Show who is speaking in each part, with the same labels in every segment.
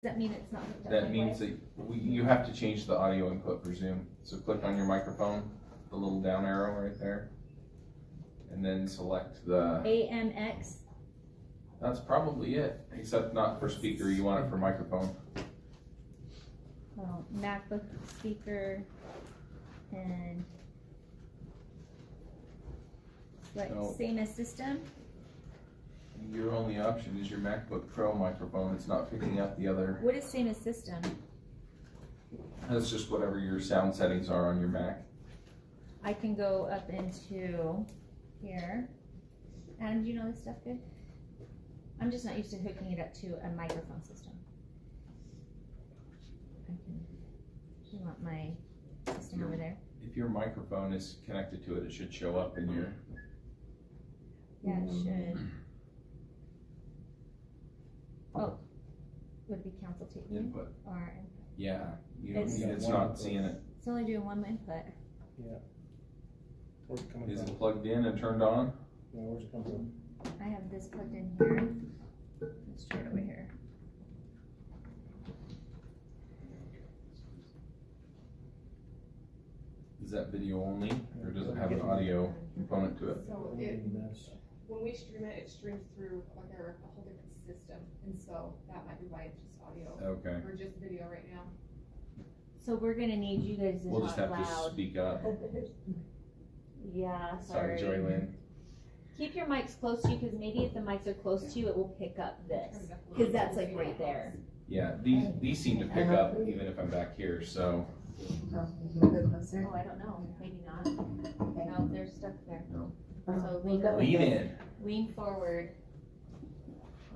Speaker 1: Does that mean it's not hooked up?
Speaker 2: That means that you have to change the audio input for Zoom. So click on your microphone, the little down arrow right there, and then select the
Speaker 1: AMX.
Speaker 2: That's probably it, except not for speaker. You want it for microphone.
Speaker 1: Oh, MacBook speaker and what?
Speaker 2: No.
Speaker 1: Same as system.
Speaker 2: Your only option is your MacBook Pro microphone. It's not picking up the other.
Speaker 1: What is same as system?
Speaker 2: That's just whatever your sound settings are on your Mac.
Speaker 1: I can go up into here. Adam, do you know this stuff good? I'm just not used to hooking it up to a microphone system. You want my system over there?
Speaker 2: If your microphone is connected to it, it should show up in your.
Speaker 1: Yeah, it should. Oh, would it be council tape
Speaker 2: Input.
Speaker 1: or input?
Speaker 2: Yeah, you don't
Speaker 1: It's-
Speaker 2: need, it's not seeing it.
Speaker 1: It's only doing one input.
Speaker 3: Yeah. Where's it coming
Speaker 2: Is
Speaker 3: from?
Speaker 2: it plugged in and turned on?
Speaker 3: Yeah, where's it coming from?
Speaker 1: I have this plugged in here. Let's try it over here.
Speaker 2: Is that video only, or does it have an audio component to it?
Speaker 4: So
Speaker 3: That's-
Speaker 4: when we stream it, it streams through like a whole different system, and so that might be why it's just audio,
Speaker 2: Okay,
Speaker 4: or just video right now.
Speaker 1: So we're gonna need you guys to
Speaker 2: we'll just
Speaker 1: talk
Speaker 2: have to
Speaker 1: loud.
Speaker 2: speak up.
Speaker 1: Yeah,
Speaker 2: Sorry,
Speaker 1: sorry.
Speaker 2: Joy Lynn.
Speaker 1: Keep your mics close to you, because maybe if the mics are close to you, it will pick up this. Because that's like right there.
Speaker 2: Yeah, these seem to pick up even if I'm back here, so.
Speaker 1: Oh, I don't know, maybe not. No, they're stuck there.
Speaker 2: No.
Speaker 1: So
Speaker 2: Lean in.
Speaker 1: lean forward.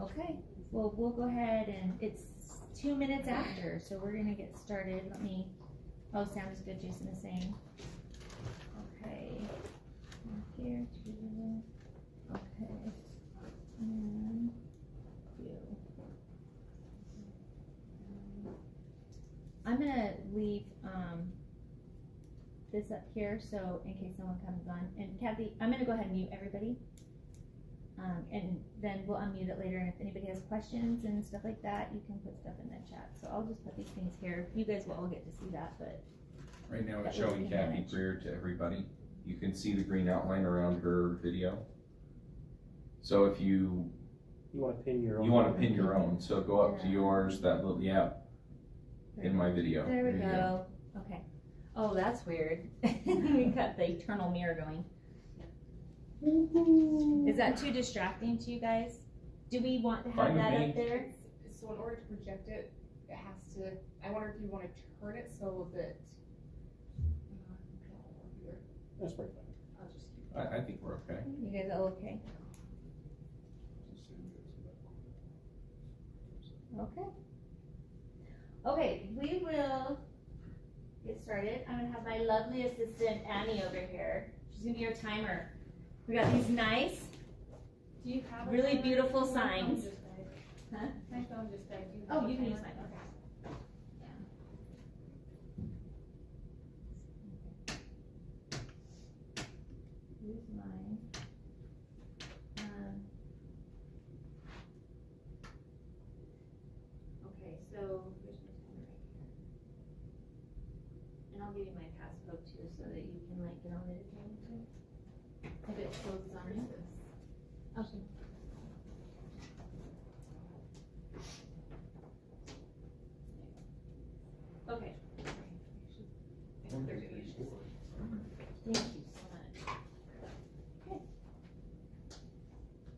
Speaker 1: Okay, well, we'll go ahead and it's 2 minutes after, so we're gonna get started. Let me, oh, sound is good, Jason is saying. Okay, here, okay, and you. I'm gonna leave, this up here, so in case someone comes on, and Kathy, I'm gonna go ahead and mute everybody. And then we'll unmute it later, and if anybody has questions and stuff like that, you can put stuff in the chat. So I'll just put these things here. You guys will all get to see that, but
Speaker 2: Right now it's
Speaker 1: That was
Speaker 2: showing
Speaker 1: the
Speaker 2: Kathy
Speaker 1: image.
Speaker 2: Greer to everybody. You can see the green outline around her video. So if you
Speaker 3: You wanna pin your own?
Speaker 2: want to pin your own, so go up to
Speaker 1: Yeah.
Speaker 2: yours, that little, yeah, in my video.
Speaker 1: there we
Speaker 2: you
Speaker 1: go. Okay. Oh, that's weird. We got the eternal mirror going. Is that too distracting to you guys? Do we want to have
Speaker 2: Fine with
Speaker 1: that
Speaker 2: me.
Speaker 1: up there?
Speaker 4: So in order to project it, it has to, I wonder if you wanna turn it so that.
Speaker 3: That's pretty fine.
Speaker 4: I'll just keep.
Speaker 2: I think we're okay.
Speaker 1: You guys all okay? Okay. Okay, we will get started. I'm gonna have my lovely assistant Annie over here. She's gonna be your timer. We got these nice,
Speaker 4: Do you have? a
Speaker 1: really
Speaker 4: timer?
Speaker 1: beautiful
Speaker 4: My phone
Speaker 1: signs.
Speaker 4: just died.
Speaker 1: Huh?
Speaker 4: My phone just died. Do
Speaker 1: Oh,
Speaker 4: have a
Speaker 1: you can use
Speaker 4: timer?
Speaker 1: mine. Use mine. Okay, so here's my timer right here. And I'll give you my passcode too, so that you can like get on it if you want to. If it closes on you. Okay. Okay. Thank you so much. Okay.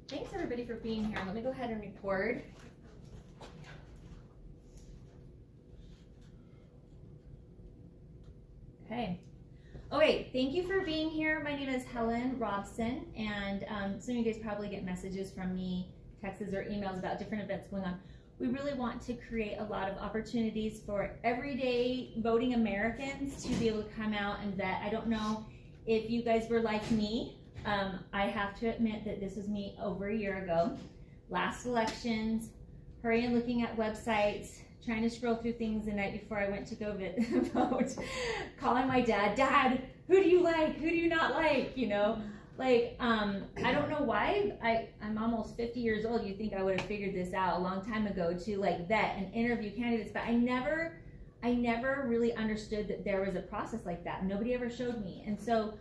Speaker 1: Thanks everybody for being here. Let me go ahead and record. Okay. Okay, thank you for being here. My name is Helen Robson, and some of you guys probably get messages from me, texts or emails about different events going on. We really want to create a lot of opportunities for everyday voting Americans to be able to come out and vet. I don't know if you guys were like me. I have to admit that this was me over a year ago. Last elections, hurrying looking at websites, trying to scroll through things the night before I went to go vote, calling my dad, Dad, who do you like? Who do you not like? You know, Like, I don't know why I'm almost 50 years old. You think I would have figured this out a long time ago to like vet and interview candidates, but I never really understood that there was a process like that. Nobody ever showed me. And so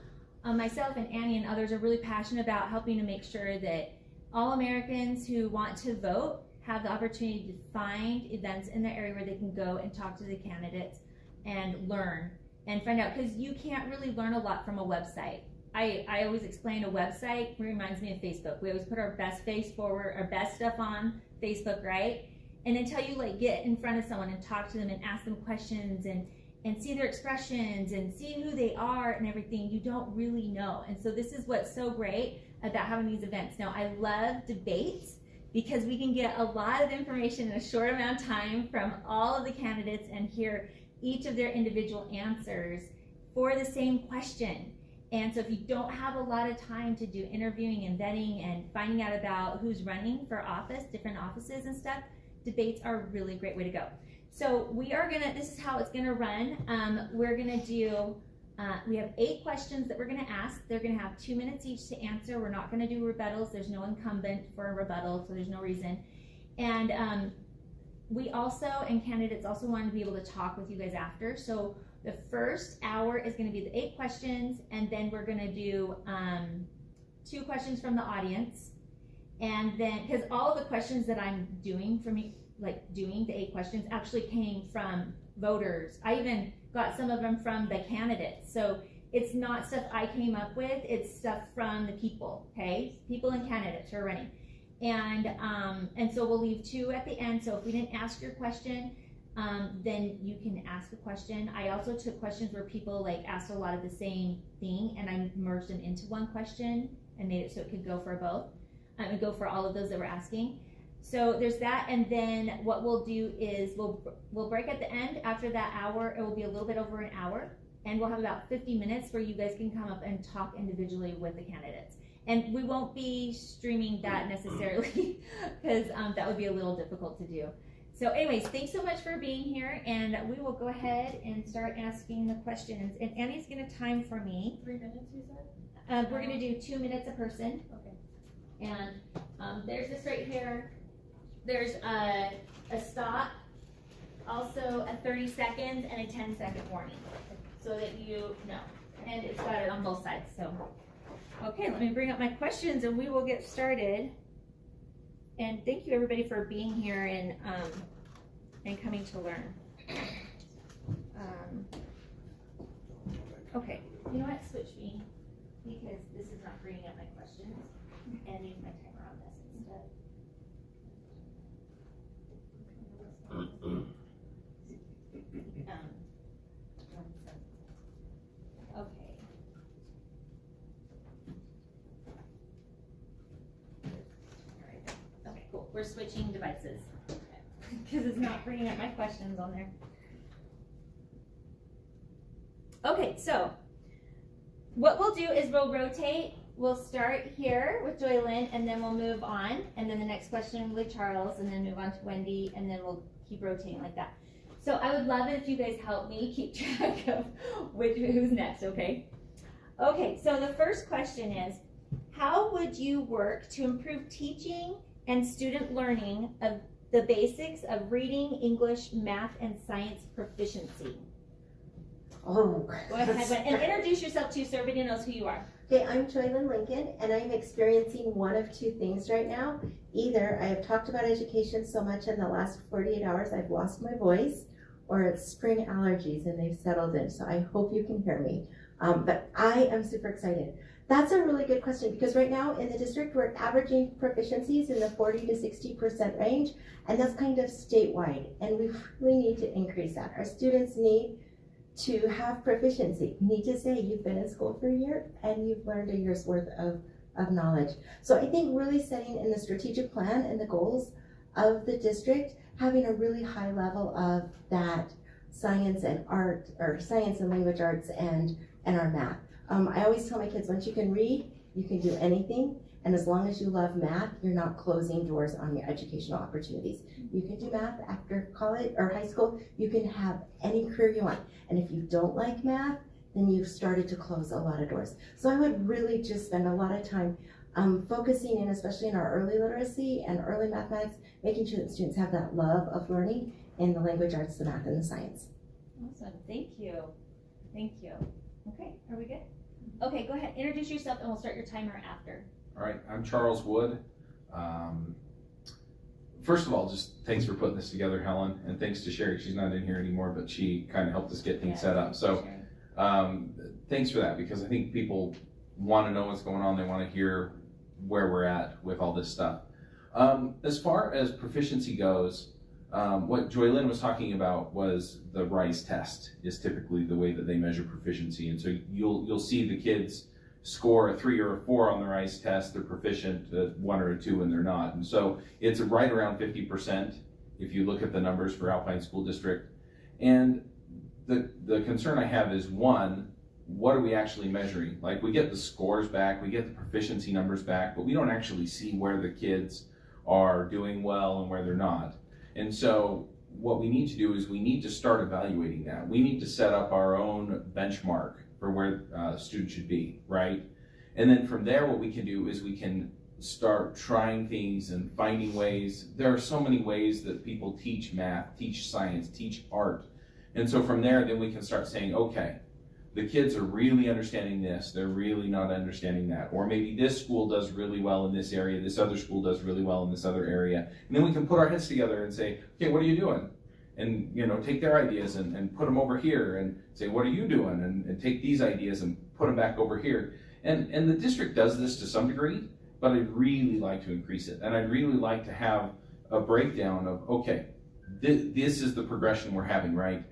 Speaker 1: myself and Annie and others are really passionate about helping to make sure that all Americans who want to vote have the opportunity to find events in the area where they can go and talk to the candidates and learn and find out, because you can't really learn a lot from a website. I always explain a website reminds me of Facebook. We always put our best face forward, our best stuff on Facebook, right? And until you like get in front of someone and talk to them and ask them questions and see their expressions and see who they are and everything, you don't really know. And so this is what's so great about having these events. Now, I love debates because we can get a lot of information in a short amount of time from all of the candidates and hear each of their individual answers for the same question. And so if you don't have a lot of time to do interviewing and vetting and finding out about who's running for office, different offices and stuff, debates are a really great way to go. So this is how it's gonna run. We're gonna do, we have 8 questions that we're gonna ask. They're gonna have 2 minutes each to answer. We're not gonna do rebuttals. There's no incumbent for a rebuttal, so there's no reason. And we also, and candidates also want to be able to talk with you guys after. So the first hour is going to be the 8 questions, and then we're going to do 2 questions from the audience. And then, because all of the questions that I'm doing doing the 8 questions actually came from voters. I even got some of them from the candidates. So it's not stuff I came up with, it's stuff from the people, okay? People and candidates who are running. And so we'll leave 2 at the end. So if we didn't ask your question, then you can ask a question. I also took questions where people like asked a lot of the same thing, and I merged them into one question and made it so it could go for both, and go for all of those that were asking. So there's that, and then what we'll do is we'll break at the end. After that hour, it will be a little bit over an hour, and we'll have about 50 minutes where you guys can come up and talk individually with the candidates. And we won't be streaming that necessarily because that would be a little difficult to do. So anyways, thanks so much for being here, and we will go ahead and start asking the questions. And Annie's gonna time for me.
Speaker 4: 3 minutes, you said?
Speaker 1: We're gonna do 2 minutes a person.
Speaker 4: Okay.
Speaker 1: And there's this right here. There's a stop, also a 30 seconds and a 10-second warning, so that you know. And it's got it on both sides, so. Okay, let me bring up my questions and we will get started. And thank you everybody for being here and coming to learn. Okay, you know what, switch me, because this is not bringing up my questions, and use my timer on this instead. Okay. Okay, cool. We're switching devices because it's not bringing up my questions on there. Okay, so what we'll do is we'll rotate. We'll start here with Joylyn, and then we'll move on, and then the next question will be Charles, and then move on to Wendy, and then we'll keep rotating like that. So I would love it if you guys help me keep track of who's next, okay? Okay, so the first question is, how would you work to improve teaching and student learning of the basics of reading, English, math, and science proficiency?
Speaker 5: Oh,
Speaker 1: Go ahead, and introduce yourself too, so everybody knows who you are.
Speaker 5: Okay, I'm Joylyn Lincoln, and I'm experiencing one of 2 things right now. Either I have talked about education so much in the last 48 hours I've lost my voice, or it's spring allergies and they've settled in, so I hope you can hear me. But I am super excited. That's a really good question, because right now in the district we're averaging proficiencies in the 40 to 60% range, and that's kind of statewide, and we really need to increase that. Our students need to have proficiency. You need to say you've been in school for a year and you've learned a year's worth of knowledge. So I think really setting in the strategic plan and the goals of the district, having a really high level of that science and art, or science and language arts, and our math. I always tell my kids, once you can read, you can do anything. And as long as you love math, you're not closing doors on your educational opportunities. You can do math after college or high school. You can have any career you want. And if you don't like math, then you've started to close a lot of doors. So I would really just spend a lot of time focusing in, especially in our early literacy and early mathematics, making sure that students have that love of learning in the language arts, the math, and the science.
Speaker 1: Awesome, thank you. Thank you. Okay, are we good? Okay, go ahead, introduce yourself and we'll start your timer after.
Speaker 2: All right, I'm Charles Wood. First of all, just thanks for putting this together, Helen, and thanks to Sherry. She's not in here anymore, but she kind of helped us get things set up. So thanks for that, because I think people want to know what's going on. They want to hear where we're at with all this stuff. As far as proficiency goes, what Joylyn was talking about was the RISE test is typically the way that they measure proficiency. And so you'll see the kids score a 3 or a 4 on the RISE test, they're proficient, a 1 or a 2 when they're not. And so it's right around 50% if you look at the numbers for Alpine School District. And the concern I have is, one, what are we actually measuring? Like, we get the scores back, we get the proficiency numbers back, but we don't actually see where the kids are doing well and where they're not. And so what we need to do is we need to start evaluating that. We need to set up our own benchmark for where students should be, right? And then from there, what we can do is we can start trying things and finding ways. There are so many ways that people teach math, teach science, teach art. And so from there, then we can start saying, okay, the kids are really understanding this, they're really not understanding that. Or maybe this school does really well in this area, this other school does really well in this other area. And then we can put our heads together and say, okay, what are you doing? And, you know, take their ideas and put them over here and say, what are you doing? And take these ideas and put them back over here. And the district does this to some degree, but I'd really like to increase it. And I'd really like to have a breakdown of, okay, this is the progression we're having, right?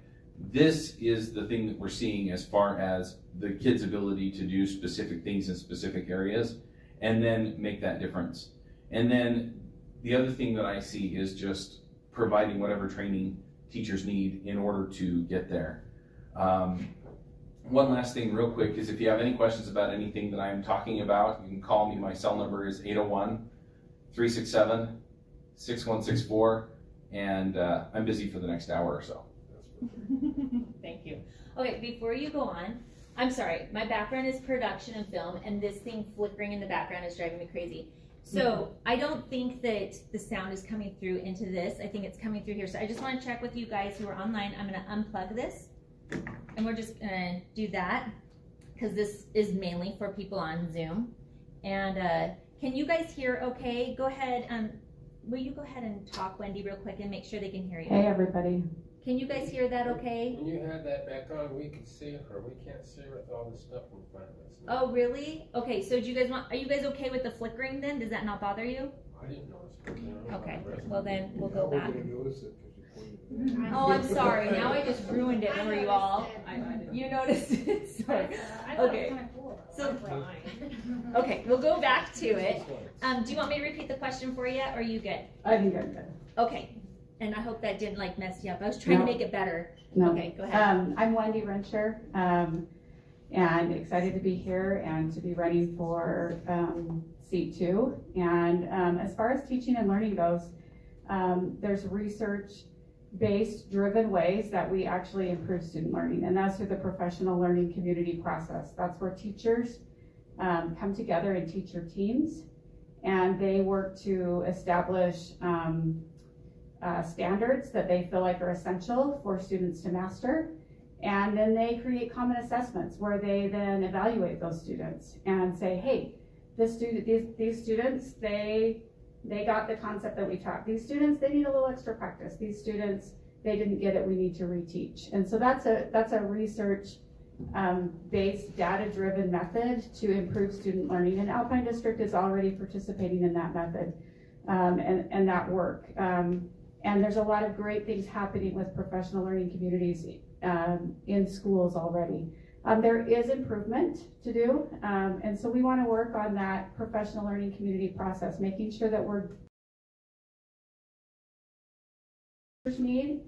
Speaker 2: This is the thing that we're seeing as far as the kids' ability to do specific things in specific areas, and then make that difference. And then the other thing that I see is just providing whatever training teachers need in order to get there. One last thing real quick is, if you have any questions about anything that I'm talking about, you can call me. My cell number is 801-367-6164, and I'm busy for the next hour or so.
Speaker 1: Thank you. Okay, before you go on, I'm sorry, my background is production and film, and this thing flickering in the background is driving me crazy. So I don't think that the sound is coming through into this. I think it's coming through here. So I just want to check with you guys who are online. I'm going to unplug this, and we're just going to do that because this is mainly for people on Zoom. And can you guys hear okay? Go ahead. Will you go ahead and talk, Wendy, real quick and make sure they can hear you?
Speaker 6: Hey, everybody.
Speaker 1: Can you guys hear that okay?
Speaker 7: When you had that back on, we could see her. We can't see her with all this stuff in front of us.
Speaker 1: Oh, really? Okay, so do you guys are you guys okay with the flickering then? Does that not bother you?
Speaker 7: I didn't notice it.
Speaker 1: Okay, well then we'll go
Speaker 8: We're
Speaker 1: back.
Speaker 8: gonna notice it 'cause you pointed it out.
Speaker 1: Oh, I'm sorry. Now I just ruined it for you all. You noticed it. Sorry. Okay. So, okay, we'll go back to it. Do you want me to repeat the question for you, or are you good?
Speaker 6: I think I'm good.
Speaker 1: Okay. And I hope that didn't like mess you up. I was trying to make it better.
Speaker 6: No.
Speaker 1: Okay, go ahead.
Speaker 6: I'm Wendy Renscher, and excited to be here and to be running for seat 2. And as far as teaching and learning goes, there's research-based driven ways that we actually improve student learning, and that's through the professional learning community process. That's where teachers come together in teacher teams, and they work to establish standards that they feel like are essential for students to master. And then they create common assessments where they then evaluate those students and say, hey, these students, they got the concept that we taught. These students, they need a little extra practice. These students, they didn't get it, we need to reteach. And so that's a research based data-driven method to improve student learning. And Alpine District is already participating in that method and that work. And there's a lot of great things happening with professional learning communities in schools already. There is improvement to do, and so we want to work on that professional learning community process, making sure that we're need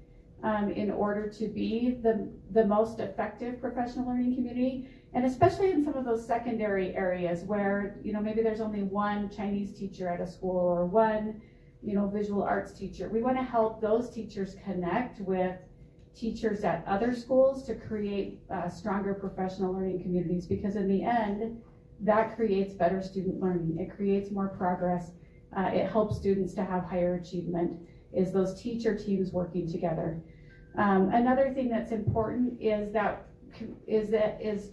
Speaker 6: in order to be the most effective professional learning community, and especially in some of those secondary areas where, you know, maybe there's only one Chinese teacher at a school or one, you know, visual arts teacher. We want to help those teachers connect with teachers at other schools to create stronger professional learning communities, because in the end, that creates better student learning. It creates more progress. It helps students to have higher achievement, is those teacher teams working together. Another thing that's important is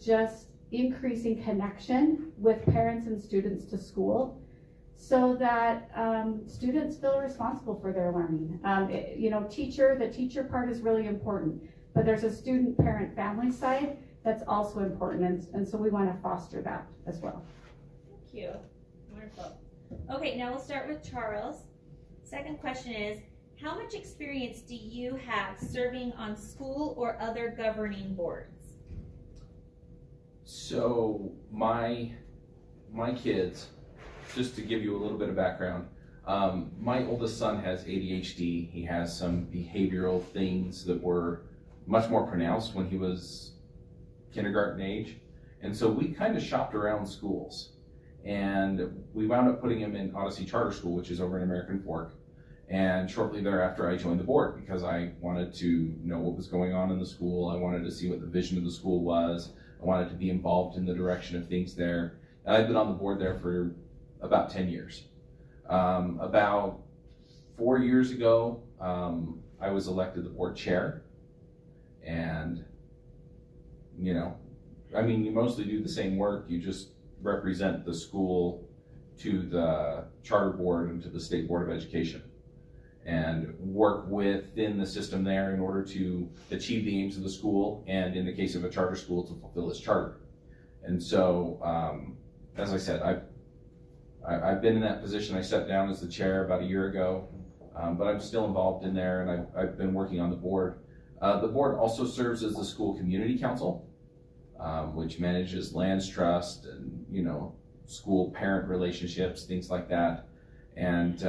Speaker 6: just increasing connection with parents and students to school, so that students feel responsible for their learning. The teacher part is really important, but there's a student, parent, family side that's also important, and so we want to foster that as well.
Speaker 1: Thank you. Wonderful. Okay, now we'll start with Charles. Second question is, how much experience do you have serving on school or other governing boards?
Speaker 2: So my kids, just to give you a little bit of background, my oldest son has ADHD. He has some behavioral things that were much more pronounced when he was kindergarten age. And so we kind of shopped around schools, and we wound up putting him in Odyssey Charter School, which is over in American Fork. And shortly thereafter, I joined the board because I wanted to know what was going on in the school. I wanted to see what the vision of the school was. I wanted to be involved in the direction of things there. And I've been on the board there for about 10 years. About 4 years ago, I was elected the board chair. And, you mostly do the same work. You just represent the school to the charter board and to the State Board of Education, and work within the system there in order to achieve the aims of the school, and in the case of a charter school, to fulfill its charter. And so, as I said, I've been in that position. I stepped down as the chair about a year ago, but I'm still involved in there, and I've been working on the board. The board also serves as the school community council, which manages lands trust and, school parent relationships, things like that, and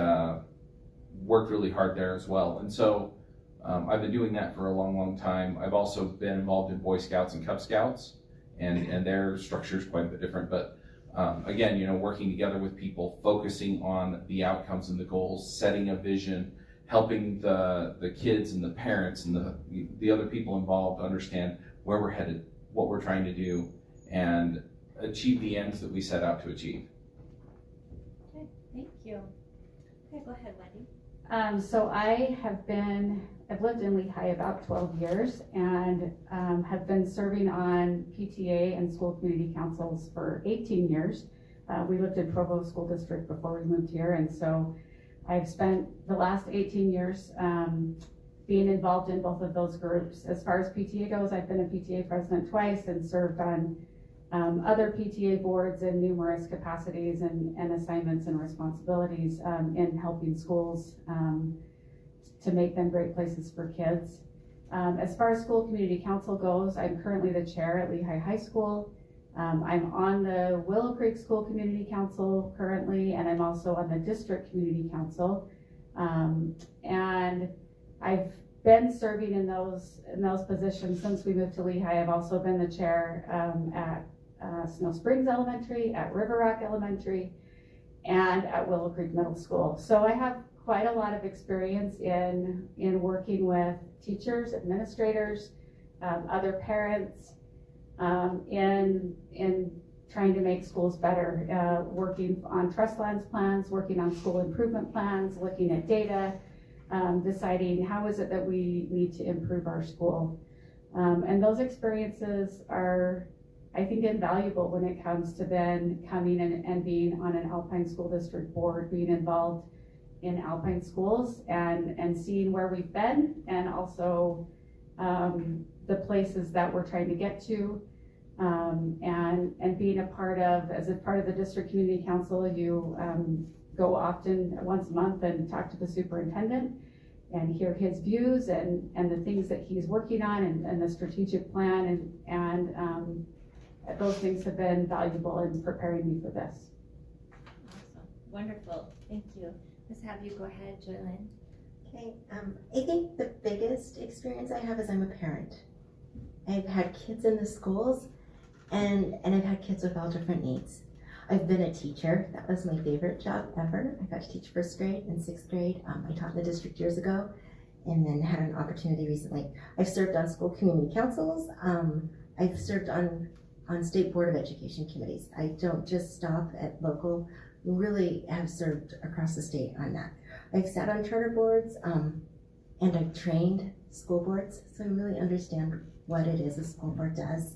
Speaker 2: worked really hard there as well. And so I've been doing that for a long, long time. I've also been involved in Boy Scouts and Cub Scouts, and their structure is quite a bit different. But again, working together with people, focusing on the outcomes and the goals, setting a vision, helping the kids and the parents and the other people involved understand where we're headed, what we're trying to do, and achieve the ends that we set out to achieve.
Speaker 1: Okay, thank you. Okay, go ahead, Wendy.
Speaker 6: So I've lived in Lehigh about 12 years, and have been serving on PTA and school community councils for 18 years. We lived in Provo School District before we moved here, and so I've spent the last 18 years being involved in both of those groups. As far as PTA goes, I've been a PTA president twice and served on other PTA boards in numerous capacities and assignments and responsibilities in helping schools to make them great places for kids. As far as school community council goes, I'm currently the chair at Lehigh High School. I'm on the Willow Creek School Community Council currently, and I'm also on the District Community Council. And I've been serving in those positions since we moved to Lehigh. I've also been the chair at Snow Springs Elementary, at River Rock Elementary, and at Willow Creek Middle School. So I have quite a lot of experience in working with teachers, administrators, other parents, in trying to make schools better, working on trust lands plans, working on school improvement plans, looking at data, deciding how is it that we need to improve our school. And those experiences are, I think, invaluable when it comes to then coming and being on an Alpine School District board, being involved in Alpine schools and seeing where we've been, and also the places that we're trying to get to, and being as a part of the District Community Council. You go often, once a month, and talk to the superintendent and hear his views and the things that he's working on and the strategic plan, and those things have been valuable in preparing me for this.
Speaker 1: Awesome, wonderful, thank you. Let's have you go ahead, Joylyn.
Speaker 5: Okay, I think the biggest experience I have is I'm a parent. I've had kids in the schools, and I've had kids with all different needs. I've been a teacher. That was my favorite job ever. I got to teach first grade and sixth grade. I taught in the district years ago, and then had an opportunity recently. I've served on school community councils. I've served on state board of education committees. I don't just stop at local, really have served across the state on that. I've sat on charter boards, and I've trained school boards, so I really understand what it is a school board does.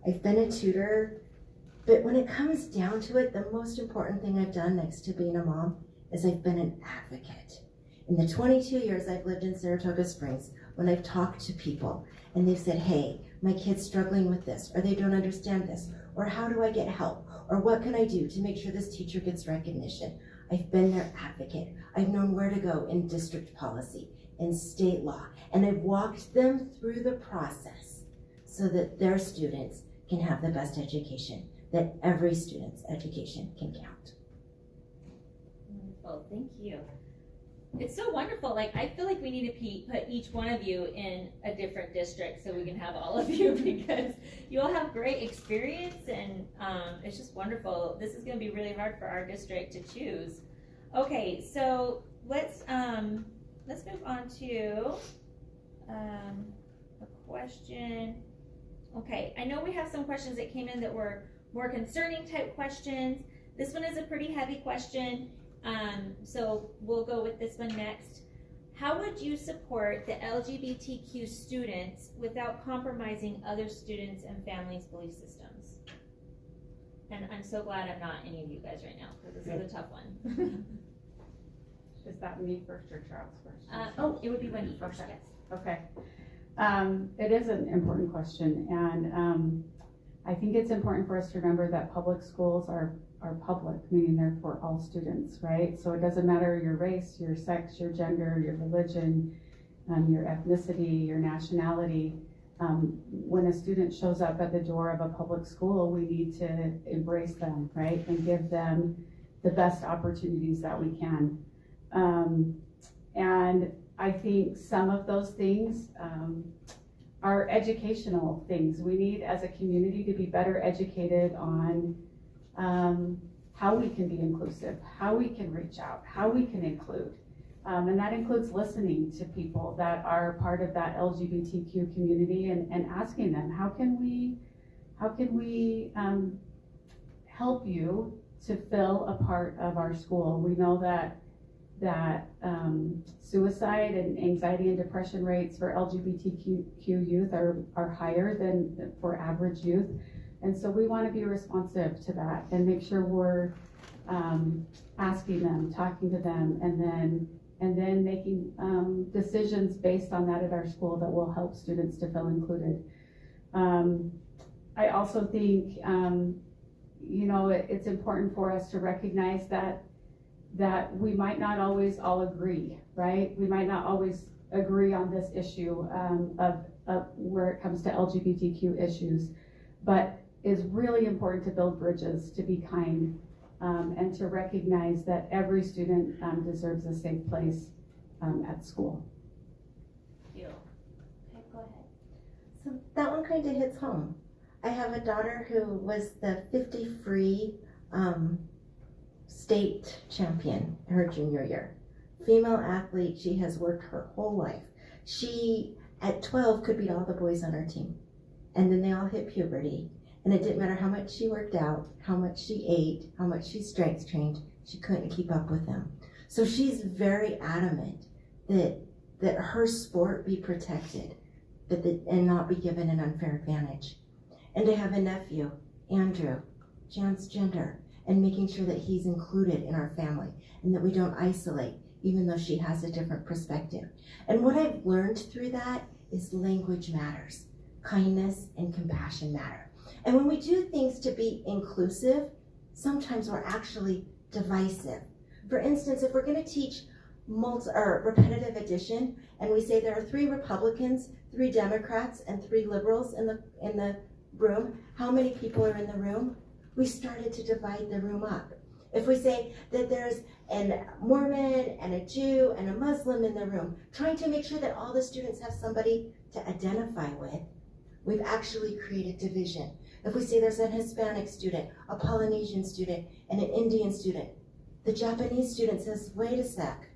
Speaker 5: I've been a tutor, but when it comes down to it, the most important thing I've done next to being a mom is I've been an advocate. In the 22 years I've lived in Saratoga Springs, when I've talked to people and they've said, hey, my kid's struggling with this, or they don't understand this, or how do I get help, or what can I do to make sure this teacher gets recognition? I've been their advocate. I've known where to go in district policy, in state law, and I've walked them through the process so that their students can have the best education, that every student's education can count.
Speaker 1: Wonderful, thank you. It's so wonderful. Like, I feel like we need to put each one of you in a different district so we can have all of you, because you all have great experience, and it's just wonderful. This is going to be really hard for our district to choose. Okay, so let's move on to a question. Okay, I know we have some questions that came in that were more concerning type questions. This one is a pretty heavy question. So we'll go with this one next. How would you support the LGBTQ students without compromising other students and families' belief systems? And I'm so glad I'm not any of you guys right now, because this is a tough one.
Speaker 6: Is that me first or Charles first?
Speaker 1: Oh, it would be Wendy first,
Speaker 6: Okay.
Speaker 1: yes.
Speaker 6: Okay. It is an important question, and I think it's important for us to remember that public schools are public, meaning they're for all students, right? So it doesn't matter your race, your sex, your gender, your religion, your ethnicity, your nationality. When a student shows up at the door of a public school, we need to embrace them, right? And give them the best opportunities that we can. And I think some of those things are educational things. We need, as a community, to be better educated on how we can be inclusive, how we can reach out, how we can include. And that includes listening to people that are part of that LGBTQ community and asking them, how can we help you to feel a part of our school? We know that suicide and anxiety and depression rates for LGBTQ youth are higher than for average youth. And so we want to be responsive to that and make sure we're asking them, talking to them, and then making decisions based on that at our school that will help students to feel included. I also think, it's important for us to recognize that we might not always all agree, right? We might not always agree on this issue of where it comes to LGBTQ issues, but it's really important to build bridges, to be kind, and to recognize that every student deserves a safe place at school.
Speaker 1: Thank you. Okay, go ahead.
Speaker 5: So that one kind of hits home. I have a daughter who was the 50 free state champion her junior year. Female athlete, she has worked her whole life. She, at 12, could beat all the boys on her team. And then they all hit puberty. And it didn't matter how much she worked out, how much she ate, how much she strength trained, she couldn't keep up with them. So she's very adamant that her sport be protected, and not be given an unfair advantage. And to have a nephew, Andrew, transgender, and making sure that he's included in our family and that we don't isolate, even though she has a different perspective. And what I've learned through that is language matters. Kindness and compassion matter. And when we do things to be inclusive, sometimes we're actually divisive. For instance, if we're going to teach repetitive addition, and we say there are 3 Republicans, 3 Democrats, and 3 liberals in the room, how many people are in the room? We started to divide the room up. If we say that there's a Mormon and a Jew and a Muslim in the room, trying to make sure that all the students have somebody to identify with, we've actually created division. If we say there's a Hispanic student, a Polynesian student, and an Indian student, the Japanese student says, wait a sec,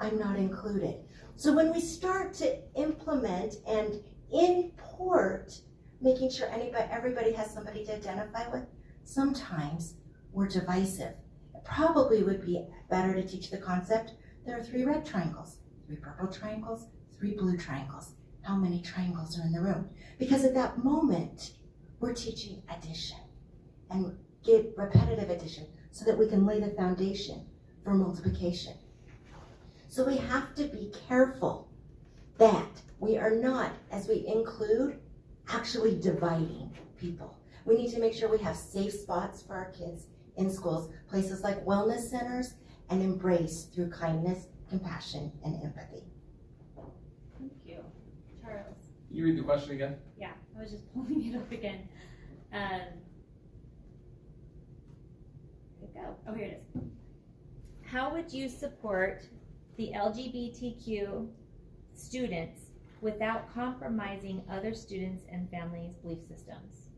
Speaker 5: I'm not included. So when we start to implement and import, making sure everybody has somebody to identify with, sometimes we're divisive. It probably would be better to teach the concept, there are 3 red triangles, 3 purple triangles, 3 blue triangles. How many triangles are in the room? Because at that moment, we're teaching addition and give repetitive addition so that we can lay the foundation for multiplication. So we have to be careful that we are not, as we include, actually dividing people. We need to make sure we have safe spots for our kids in schools, places like wellness centers, and embrace through kindness, compassion, and empathy.
Speaker 1: Thank you. Charles?
Speaker 2: You read the question again?
Speaker 1: Yeah, I was just pulling it up again. Here we go. Oh, here it is. How would you support the LGBTQ students without compromising other students and families' belief systems?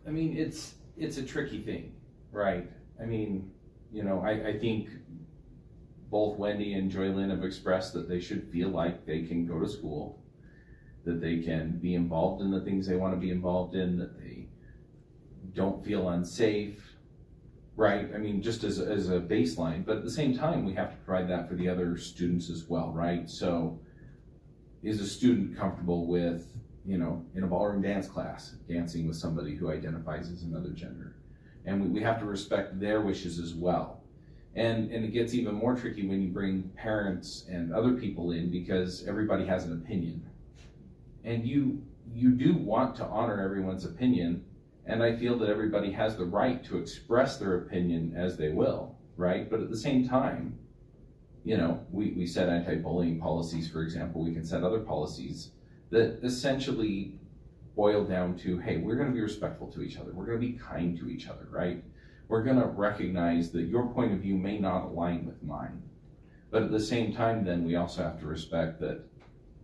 Speaker 2: I mean, it's a tricky thing, right? I mean, you know, I think both Wendy and Joylyn have expressed that they should feel like they can go to school, that they can be involved in the things they want to be involved in, that they don't feel unsafe, right? I mean, just as a baseline, but at the same time, we have to provide that for the other students as well, right? So is a student comfortable with, you know, in a ballroom dance class, dancing with somebody who identifies as another gender? And we have to respect their wishes as well. And it gets even more tricky when you bring parents and other people in, because everybody has an opinion. And you do want to honor everyone's opinion, and I feel that everybody has the right to express their opinion as they will, right? But at the same time, you know, we set anti-bullying policies, for example. We can set other policies that essentially boil down to, hey, we're going to be respectful to each other. We're going to be kind to each other, right? We're going to recognize that your point of view may not align with mine. But at the same time, then we also have to respect that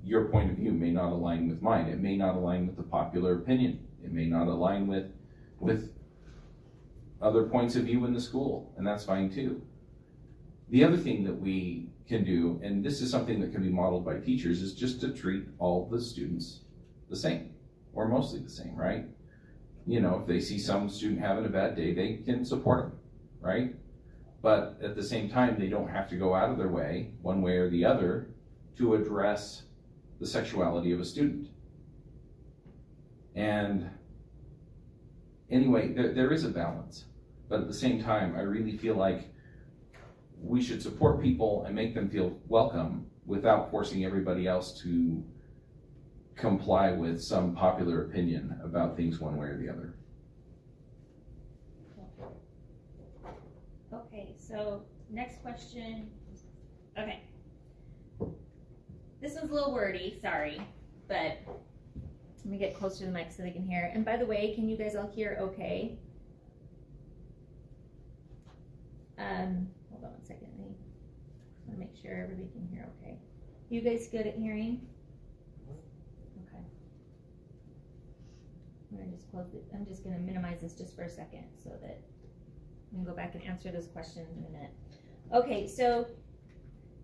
Speaker 2: your point of view may not align with mine. It may not align with the popular opinion. It may not align with other points of view in the school, and that's fine too. The other thing that we can do, and this is something that can be modeled by teachers, is just to treat all the students the same, or mostly the same, right? You know, if they see some student having a bad day, they can support them, right? But at the same time, they don't have to go out of their way, one way or the other, to address the sexuality of a student. And anyway, there is a balance, but at the same time, I really feel like we should support people and make them feel welcome without forcing everybody else to comply with some popular opinion about things one way or the other.
Speaker 1: Okay, so next question. Okay. This one's a little wordy, sorry, but let me get closer to the mic so they can hear. And by the way, can you guys all hear okay? Hold on one second. I want to make sure everybody can hear okay. You guys good at hearing? Okay. I'm going to just close it. I'm just going to minimize this just for a second so that we can go back and answer those questions in a minute. Okay, so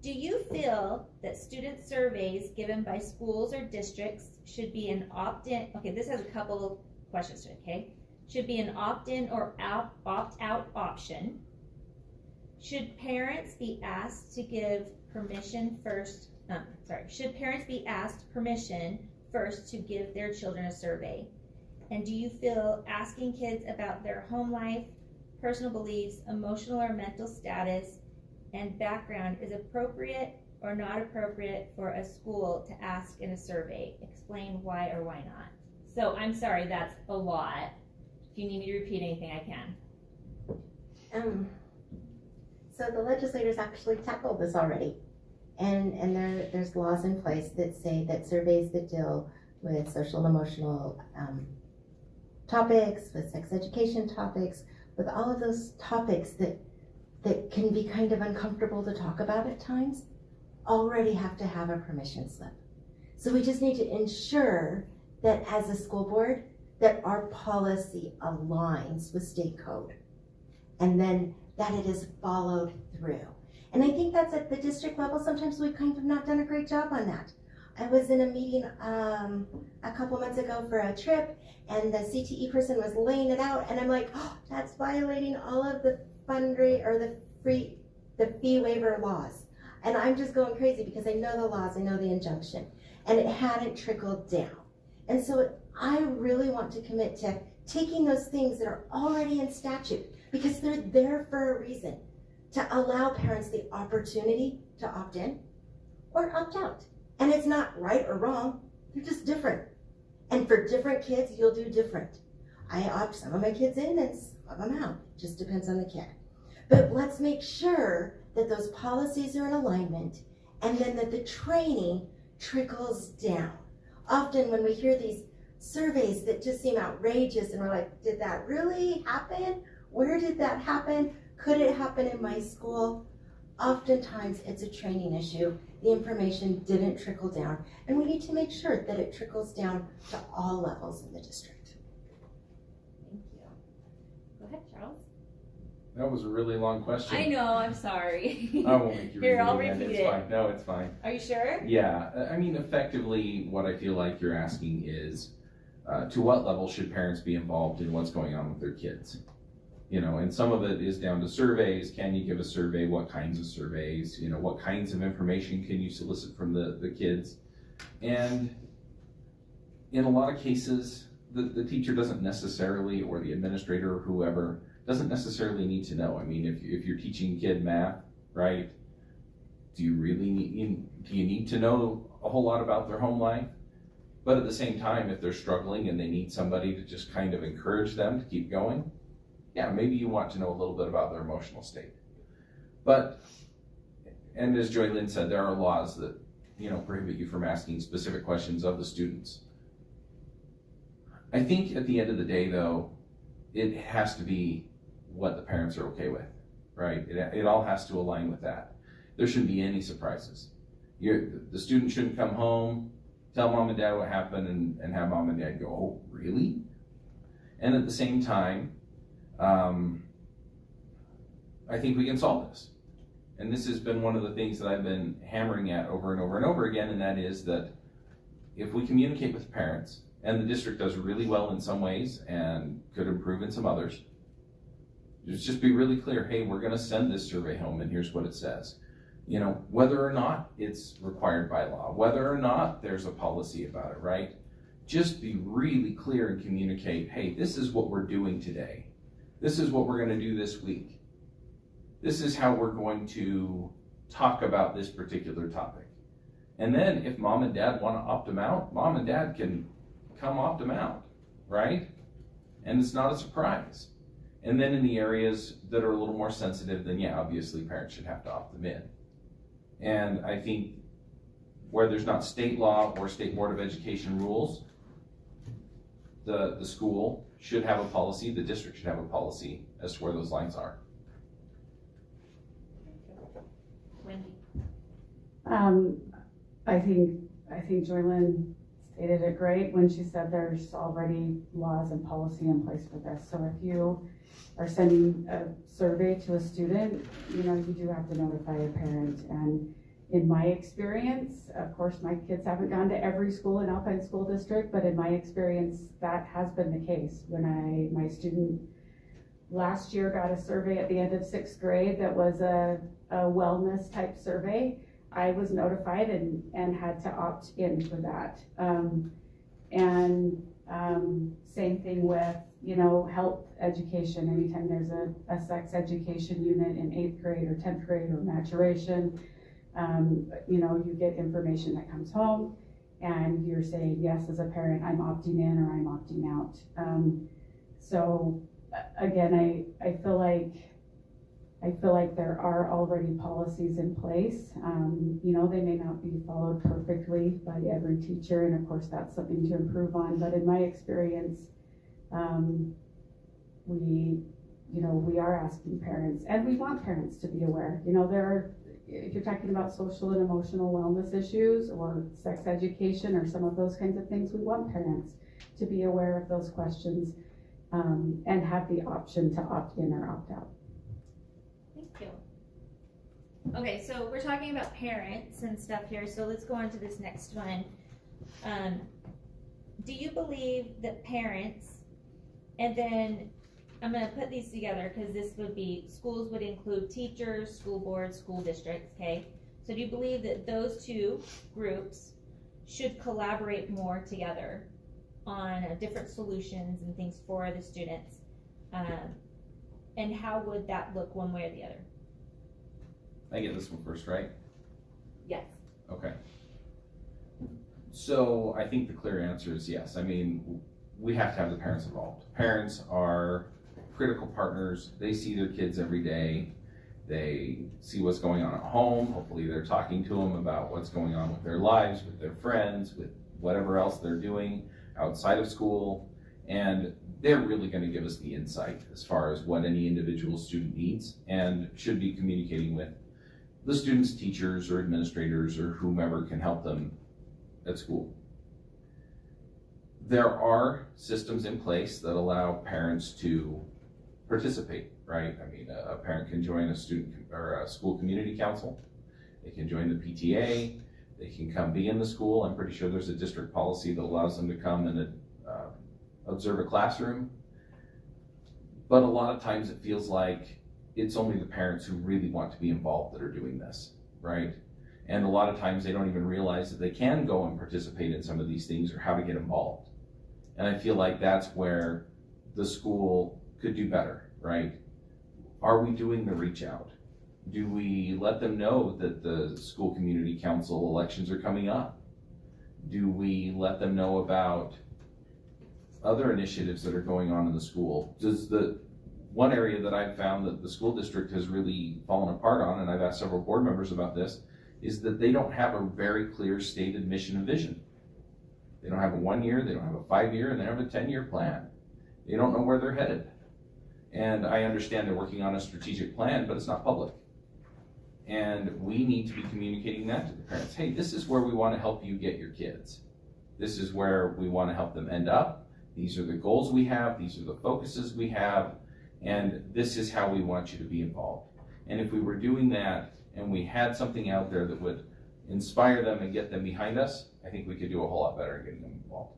Speaker 1: do you feel that student surveys given by schools or districts should be an opt-in? Okay, this has a couple of questions to it, okay? Should be an opt-in or opt-out option. Should parents be asked to give permission first? Should parents be asked permission first to give their children a survey? And do you feel asking kids about their home life, personal beliefs, emotional or mental status, and background is appropriate or not appropriate for a school to ask in a survey? Explain why or why not. So I'm sorry, that's a lot. If you need me to repeat anything, I can.
Speaker 5: So the legislators actually tackled this already. And there's laws in place that say that surveys that deal with social and emotional topics, with sex education topics, with all of those topics that can be kind of uncomfortable to talk about at times, already have to have a permission slip. So we just need to ensure that as a school board, that our policy aligns with state code, and then that it is followed through. And I think that's at the district level, sometimes we've kind of not done a great job on that. I was in a meeting a couple months ago for a trip, and the CTE person was laying it out, and I'm like, oh, that's violating all of the the fee waiver laws. And I'm just going crazy because I know the laws, I know the injunction, and it hadn't trickled down. And so I really want to commit to taking those things that are already in statute, because they're there for a reason, to allow parents the opportunity to opt in or opt out. And it's not right or wrong, they're just different. And for different kids, you'll do different. I opt some of my kids in and some of them out, just depends on the kid. But let's make sure that those policies are in alignment, and then that the training trickles down. Often when we hear these surveys that just seem outrageous and we're like, did that really happen? Where did that happen? Could it happen in my school? Oftentimes it's a training issue. The information didn't trickle down, and we need to make sure that it trickles down to all levels in the district.
Speaker 1: Thank you. Go ahead, Charles.
Speaker 2: That was a really long question.
Speaker 1: I know, I'm sorry.
Speaker 2: I won't make you
Speaker 1: Here,
Speaker 2: read
Speaker 1: I'll
Speaker 2: it again.
Speaker 1: repeat
Speaker 2: It's
Speaker 1: it.
Speaker 2: fine. No, it's fine.
Speaker 1: Are you sure?
Speaker 2: Yeah, I mean, effectively, what I feel like you're asking is, to what level should parents be involved in what's going on with their kids? You know, and some of it is down to surveys. Can you give a survey? What kinds of surveys? You know, what kinds of information can you solicit from the kids? And in a lot of cases, the teacher doesn't necessarily, or the administrator or whoever, doesn't necessarily need to know. I mean, if you're teaching kid math, right, do you really need to know a whole lot about their home life? But at the same time, if they're struggling and they need somebody to just kind of encourage them to keep going, yeah, maybe you want to know a little bit about their emotional state. But, and as Joy Lynn said, there are laws that, you know, prohibit you from asking specific questions of the students. I think at the end of the day, though, it has to be what the parents are okay with, right? It all has to align with that. There shouldn't be any surprises. The student shouldn't come home, tell mom and dad what happened, and have mom and dad go, oh, really? And at the same time, I think we can solve this. And this has been one of the things that I've been hammering at over and over and over again, and that is that if we communicate with parents, and the district does really well in some ways and could improve in some others, just be really clear, hey, we're gonna send this survey home and here's what it says. You know, whether or not it's required by law, whether or not there's a policy about it, right? Just be really clear and communicate, hey, this is what we're doing today. This is what we're gonna do this week. This is how we're going to talk about this particular topic. And then if mom and dad wanna opt them out, mom and dad can come opt them out, right? And it's not a surprise. And then in the areas that are a little more sensitive, then yeah, obviously parents should have to opt them in. And I think where there's not state law or state board of education rules, the school should have a policy, the district should have a policy as to where those lines are.
Speaker 1: Wendy.
Speaker 6: I think Joylyn stated it great when she said there's already laws and policy in place for this. So if you are sending a survey to a student, you know, you do have to notify a parent. And in my experience, of course, my kids haven't gone to every school in Alpine School District, but in my experience, that has been the case. When my student last year got a survey at the end of 6th grade that was a wellness type survey, I was notified and had to opt in for that. Same thing with, you know, health education. Anytime there's a sex education unit in 8th grade or 10th grade or maturation, you know, you get information that comes home and you're saying, yes, as a parent, I'm opting in or I'm opting out. So again, I feel like there are already policies in place. You know, they may not be followed perfectly by every teacher, and of course that's something to improve on, but in my experience, we are asking parents, and we want parents to be aware. You know, if you're talking about social and emotional wellness issues or sex education or some of those kinds of things, we want parents to be aware of those questions and have the option to opt in or opt out.
Speaker 1: Thank you. Okay, so we're talking about parents and stuff here, so let's go on to this next one. Do you believe that parents, and then I'm gonna put these together because this would be, schools would include teachers, school boards, school districts, okay? So do you believe that those two groups should collaborate more together on different solutions and things for the students? And how would that look one way or the other?
Speaker 2: I get this one first, right?
Speaker 1: Yes.
Speaker 2: Okay. So I think the clear answer is yes. I mean, we have to have the parents involved. Parents are critical partners. They see their kids every day. They see what's going on at home. Hopefully they're talking to them about what's going on with their lives, with their friends, with whatever else they're doing outside of school. And they're really going to give us the insight as far as what any individual student needs and should be communicating with the students' teachers or administrators or whomever can help them at school. There are systems in place that allow parents to participate, right? I mean, a parent can join a student or a school community council. They can join the PTA. They can come be in the school. I'm pretty sure there's a district policy that allows them to come and observe a classroom. But a lot of times it feels like it's only the parents who really want to be involved that are doing this, right? And a lot of times they don't even realize that they can go and participate in some of these things or how to get involved. And I feel like that's where the school could do better, right? Are we doing the reach out? Do we let them know that the school community council elections are coming up? Do we let them know about other initiatives that are going on in the school? Does the one area that I've found that the school district has really fallen apart on, and I've asked several board members about this, is that they don't have a very clear stated mission and vision. They don't have a 1 year, they don't have a 5 year, and they don't have a 10-year plan. They don't know where they're headed. And I understand they're working on a strategic plan, but it's not public. And we need to be communicating that to the parents. Hey, this is where we want to help you get your kids. This is where we want to help them end up. These are the goals we have. These are the focuses we have. And this is how we want you to be involved. And if we were doing that and we had something out there that would inspire them and get them behind us, I think we could do a whole lot better in getting them involved.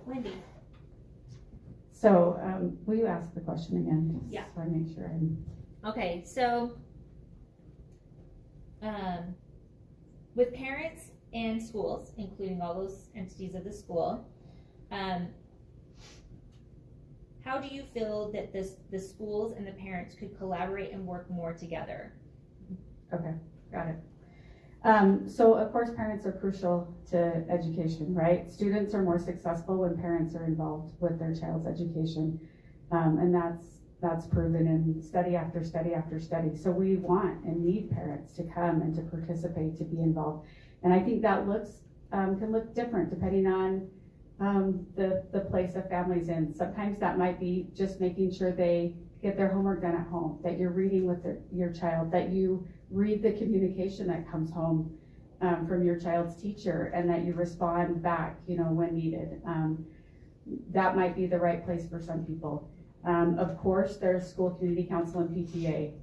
Speaker 1: Wendy.
Speaker 6: So, will you ask the question again?
Speaker 1: Yeah.
Speaker 6: So I make sure I'm.
Speaker 1: Okay, so with parents and schools, including all those entities of the school, how do you feel that the schools and the parents could collaborate and work more together?
Speaker 6: Okay, got it. So of course parents are crucial to education, right? Students are more successful when parents are involved with their child's education. And that's proven in study after study after study. So we want and need parents to come and to participate, to be involved. And I think that can look different depending on the place a family's in. Sometimes that might be just making sure they get their homework done at home, that you're reading with your child, that you read the communication that comes home from your child's teacher, and that you respond back, when needed. That might be the right place for some people. Of course, there's school community council and PTA.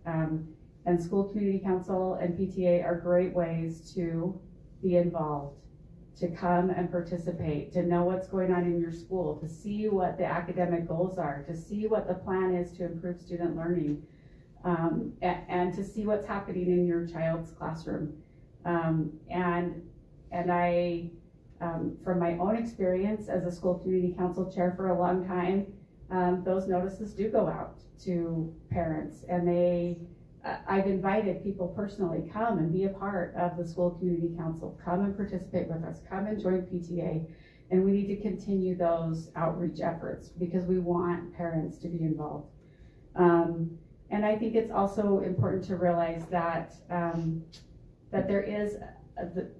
Speaker 6: And school community council and PTA are great ways to be involved, to come and participate, to know what's going on in your school, to see what the academic goals are, to see what the plan is to improve student learning, and to see what's happening in your child's classroom. And I, from my own experience as a school community council chair for a long time, those notices do go out to parents, and I've invited people personally, come and be a part of the school community council, come and participate with us, come and join PTA. And we need to continue those outreach efforts because we want parents to be involved. And I think it's also important to realize that there is,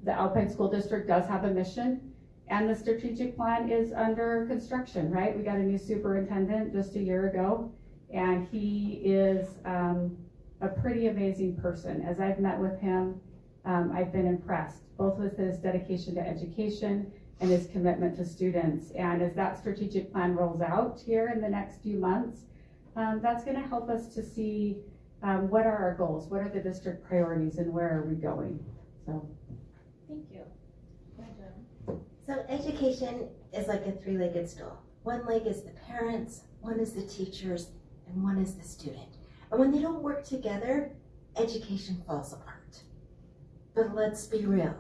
Speaker 6: the Alpine School District does have a mission, and the strategic plan is under construction, right? We got a new superintendent just a year ago, and he is a pretty amazing person. As I've met with him, I've been impressed, both with his dedication to education and his commitment to students. And as that strategic plan rolls out here in the next few months, that's going to help us to see what are our goals? What are the district priorities and where are we going? So.
Speaker 1: Thank you.
Speaker 5: So education is like a three-legged stool. One leg is the parents, one is the teachers, and one is the student. And when they don't work together, education falls apart. But let's be real.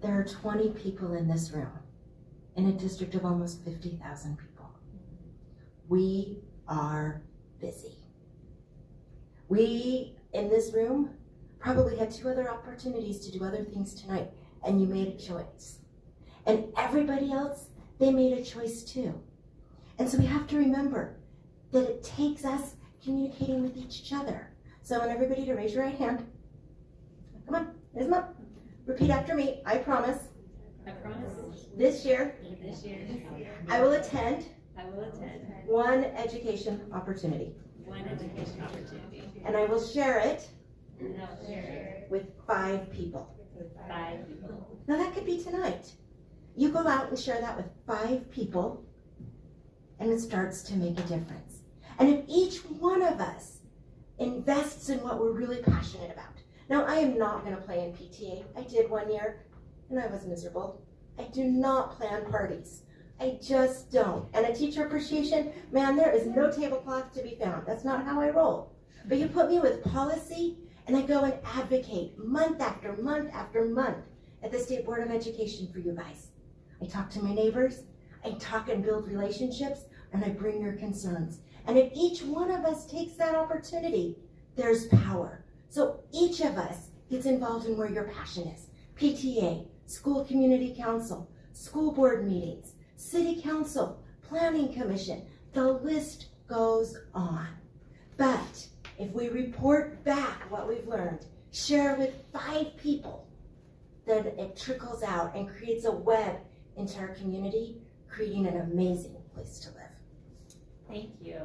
Speaker 5: There are 20 people in this room in a district of almost 50,000 people. We are busy. We, in this room, probably had 2 other opportunities to do other things tonight, and you made a choice. And everybody else, they made a choice too. And so we have to remember that it takes us communicating with each other. So I want everybody to raise your right hand. Come on, raise them up. Repeat after me. I promise
Speaker 1: I promise
Speaker 5: this year
Speaker 1: this year
Speaker 5: I will attend
Speaker 1: I will attend
Speaker 5: one education opportunity.
Speaker 1: one education opportunity.
Speaker 5: And I will share it
Speaker 1: And I'll share it
Speaker 5: with 5 people.
Speaker 1: with 5 people.
Speaker 5: Now that could be tonight. You go out and share that with 5 people, and it starts to make a difference. And if each one of us invests in what we're really passionate about. Now, I am not going to play in PTA. I did 1 year, and I was miserable. I do not plan parties. I just don't. And a teacher appreciation, man, there is no tablecloth to be found. That's not how I roll. But you put me with policy, and I go and advocate month after month after month at the State Board of Education for you guys. I talk to my neighbors, I talk and build relationships, and I bring your concerns. And if each one of us takes that opportunity, there's power. So each of us gets involved in where your passion is. PTA, school community council, school board meetings, city council, planning commission, the list goes on. But if we report back what we've learned, share with 5 people, then it trickles out and creates a web into our community, creating an amazing place to live.
Speaker 1: Thank you.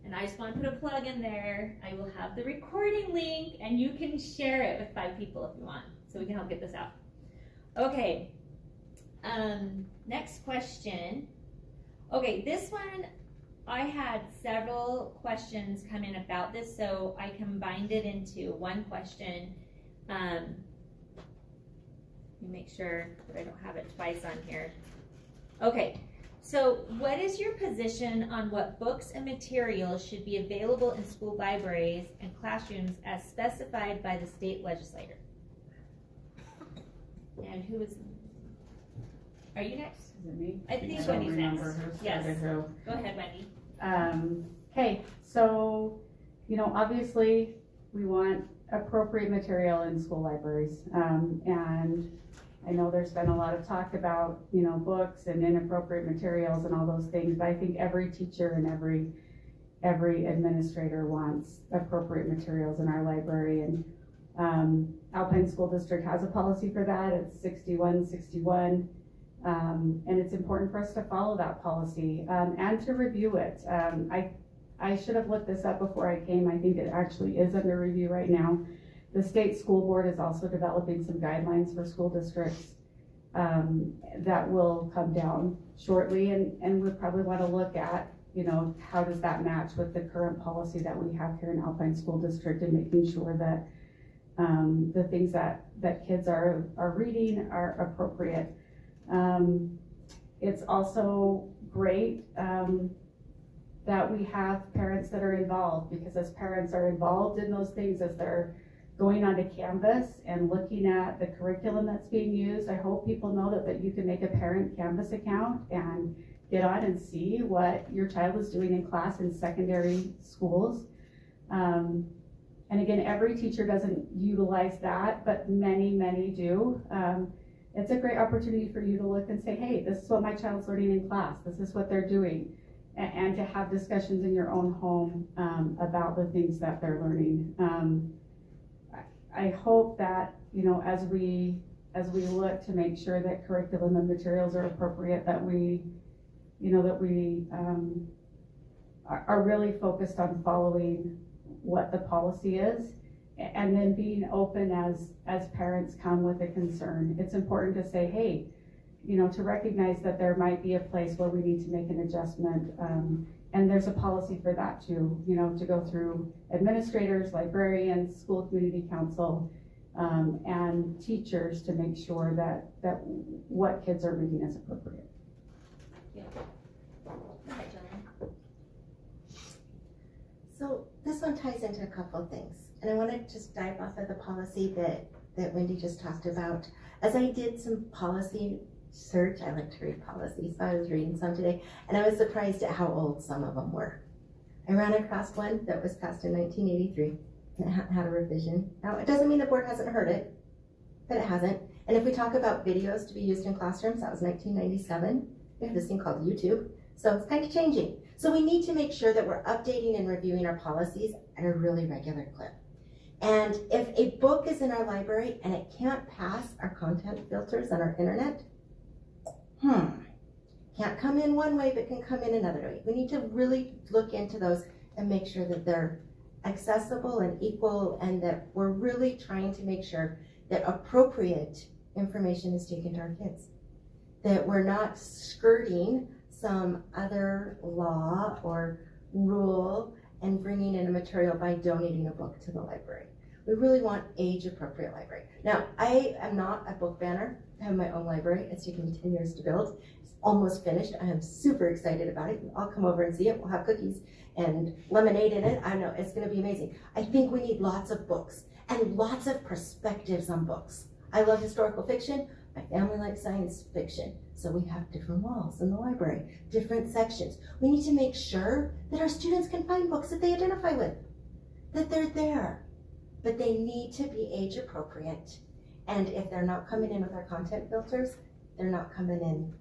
Speaker 1: And I just want to put a plug in there. I will have the recording link and you can share it with 5 people if you want, so we can help get this out. Okay. Next question. Okay, this one, I had several questions come in about this, so I combined it into one question. Let me make sure that I don't have it twice on here. Okay. So what is your position on what books and materials should be available in school libraries and classrooms as specified by the state legislator? And who is, are you next?
Speaker 6: Is it me?
Speaker 1: I think
Speaker 6: don't
Speaker 1: Wendy's
Speaker 6: remember
Speaker 1: next.
Speaker 6: who
Speaker 1: Yes.
Speaker 6: started who.
Speaker 1: Go ahead, Wendy.
Speaker 6: Okay, so, obviously, we want appropriate material in school libraries. And I know there's been a lot of talk about, books and inappropriate materials and all those things, but I think every teacher and every administrator wants appropriate materials in our library. And Alpine School District has a policy for that. It's 6161. And it's important for us to follow that policy and to review it. I should have looked this up before I came. I think it actually is under review right now. The state school board is also developing some guidelines for school districts that will come down shortly, and we probably want to look at, how does that match with the current policy that we have here in Alpine School District, and making sure that the things that kids are reading are appropriate. It's also great that we have parents that are involved, because as parents are involved in those things, as they're going onto Canvas and looking at the curriculum that's being used, I hope people know that you can make a parent Canvas account and get on and see what your child is doing in class in secondary schools. And again, every teacher doesn't utilize that, but many, many do. It's a great opportunity for you to look and say, hey, this is what my child's learning in class. This is what they're doing. And to have discussions in your own home about the things that they're learning. I hope that, as we look to make sure that curriculum and materials are appropriate, that we are really focused on following what the policy is, and then being open as parents come with a concern. It's important to say, hey, to recognize that there might be a place where we need to make an adjustment, And there's a policy for that too, to go through administrators, librarians, school community council, and teachers to make sure that what kids are reading is appropriate.
Speaker 1: Okay, Jillian.
Speaker 5: So this one ties into a couple of things, and I want to just dive off of the policy that Wendy just talked about. As I did some policy search, I like to read policy, so I was reading some today, and I was surprised at how old some of them were. I ran across one that was passed in 1983, and it had a revision. Now, it doesn't mean the board hasn't heard it, but it hasn't. And if we talk about videos to be used in classrooms, that was 1997. We have this thing called YouTube, so it's kind of changing. So we need to make sure that we're updating and reviewing our policies at a really regular clip. And if a book is in our library and it can't pass our content filters on our internet, can't come in one way, but can come in another way. We need to really look into those and make sure that they're accessible and equal, and that we're really trying to make sure that appropriate information is taken to our kids. That we're not skirting some other law or rule and bringing in a material by donating a book to the library. We really want age-appropriate library. Now, I am not a book banner. I have my own library. It's taken me 10 years to build. It's almost finished. I am super excited about it. I'll come over and see it. We'll have cookies and lemonade in it. I know it's gonna be amazing. I think we need lots of books and lots of perspectives on books. I love historical fiction. My family likes science fiction. So we have different walls in the library, different sections. We need to make sure that our students can find books that they identify with, that they're there, but they need to be age appropriate. And if they're not coming in with our content filters, they're not coming in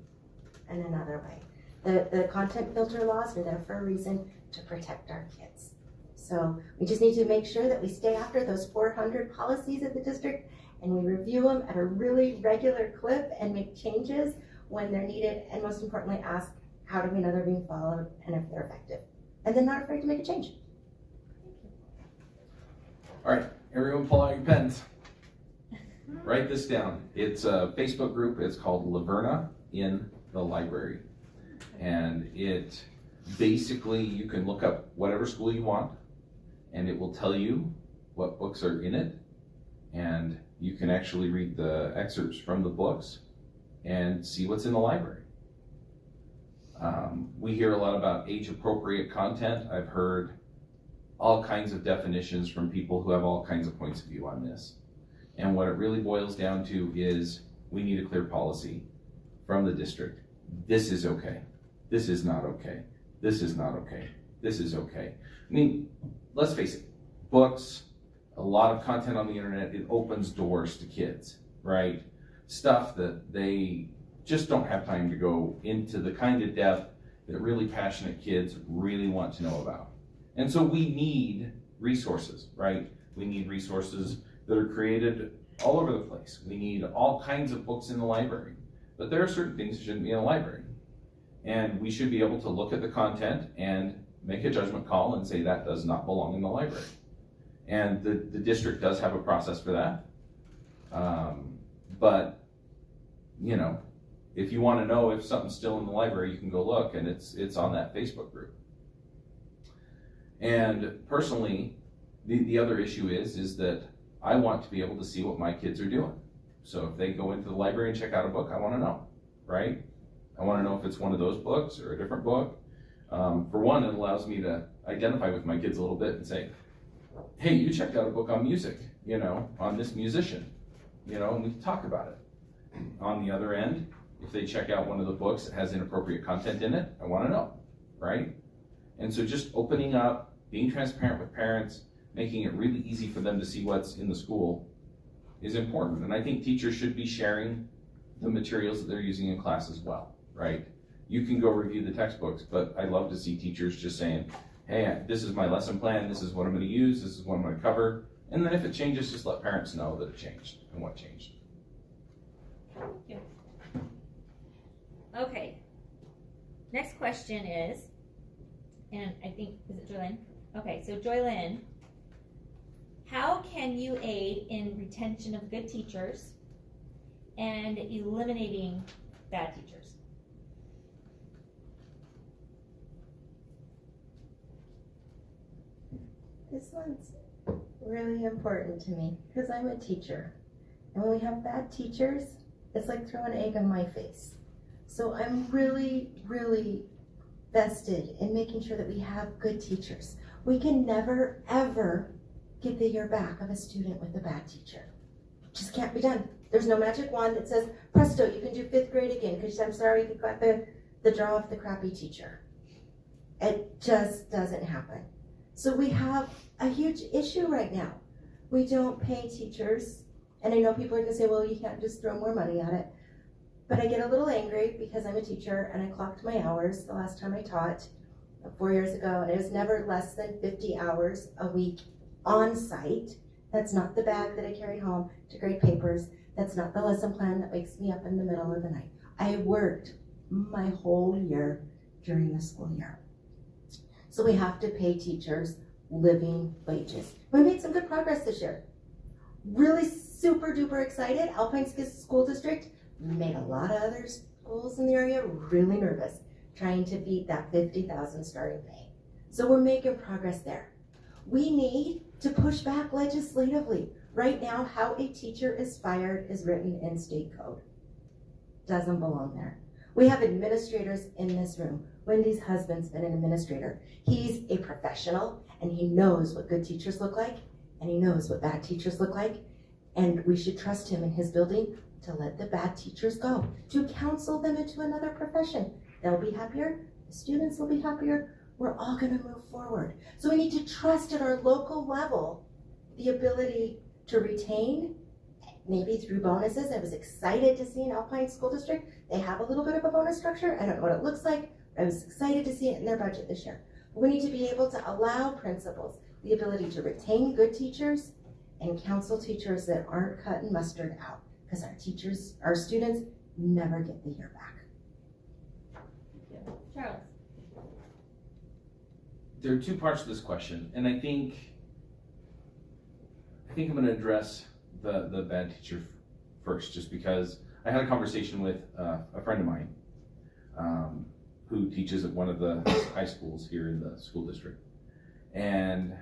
Speaker 5: another way. The content filter laws are there for a reason, to protect our kids. So we just need to make sure that we stay after those 400 policies of the district, and we review them at a really regular clip and make changes when they're needed, and most importantly, ask how do we know they're being followed and if they're effective. And then not afraid to make a change.
Speaker 2: All right, everyone pull out your pens. Write this down. It's a Facebook group. It's called Laverna in the Library. And it basically, you can look up whatever school you want, and it will tell you what books are in it. And you can actually read the excerpts from the books and see what's in the library. We hear a lot about age-appropriate content. I've heard all kinds of definitions from people who have all kinds of points of view on this. And what it really boils down to is we need a clear policy from the district. This is okay. This is not okay. This is not okay. This is okay. I mean, let's face it, books, a lot of content on the internet, it opens doors to kids, right? Stuff that they just don't have time to go into the kind of depth that really passionate kids really want to know about. And so we need resources, right? We need resources that are created all over the place. We need all kinds of books in the library, but there are certain things that shouldn't be in a library. And we should be able to look at the content and make a judgment call and say that does not belong in the library. And the district does have a process for that. But, you know, if you want to know if something's still in the library, you can go look, and it's on that Facebook group. And personally, the other issue is that I want to be able to see what my kids are doing. So if they go into the library and check out a book, I want to know, right? I want to know if it's one of those books or a different book. For one, it allows me to identify with my kids a little bit and say, hey, you checked out a book on music, you know, on this musician, you know, and we can talk about it. On the other end, if they check out one of the books that has inappropriate content in it, I want to know, right? And so just opening up, being transparent with parents, making it really easy for them to see what's in the school is important. And I think teachers should be sharing the materials that they're using in class as well, right? You can go review the textbooks, but I love to see teachers just saying, hey, this is my lesson plan, this is what I'm going to use, this is what I'm going to cover. And then if it changes, just let parents know that it changed and what changed.
Speaker 1: Yeah. Okay. Next question is, and I think, is it Joylyn? Okay, so Joylyn, how can you aid in retention of good teachers and eliminating bad teachers?
Speaker 5: This one's really important to me because I'm a teacher. And when we have bad teachers, it's like throwing egg on my face. So I'm really, really vested in making sure that we have good teachers. We can never, ever get the year back of a student with a bad teacher. Just can't be done. There's no magic wand that says, presto, you can do 5th grade again because I'm sorry you got the draw of the crappy teacher. It just doesn't happen. So we have a huge issue right now. We don't pay teachers, and I know people are gonna say, well, you can't just throw more money at it. But I get a little angry because I'm a teacher and I clocked my hours the last time I taught 4 years ago, and it was never less than 50 hours a week on site. That's not the bag that I carry home to grade papers. That's not the lesson plan that wakes me up in the middle of the night. I worked my whole year during the school year. So we have to pay teachers living wages. We made some good progress this year. Really super duper excited. Alpine School District made a lot of other schools in the area really nervous, trying to beat that $50,000 starting pay. So we're making progress there. We need to push back legislatively. Right now, how a teacher is fired is written in state code. Doesn't belong there. We have administrators in this room. Wendy's husband's been an administrator. He's a professional and he knows what good teachers look like and he knows what bad teachers look like. And we should trust him in his building to let the bad teachers go, to counsel them into another profession. They'll be happier, the students will be happier, we're all gonna move forward. So we need to trust at our local level the ability to retain, maybe through bonuses. I was excited to see in Alpine School District, they have a little bit of a bonus structure. I don't know what it looks like. I was excited to see it in their budget this year. But we need to be able to allow principals the ability to retain good teachers and counsel teachers that aren't cutting mustard out, because our students never get the year back.
Speaker 1: Charles.
Speaker 2: There are two parts to this question, and I think I'm going to address the bad teacher first, just because I had a conversation with a friend of mine who teaches at one of the high schools here in the school district, and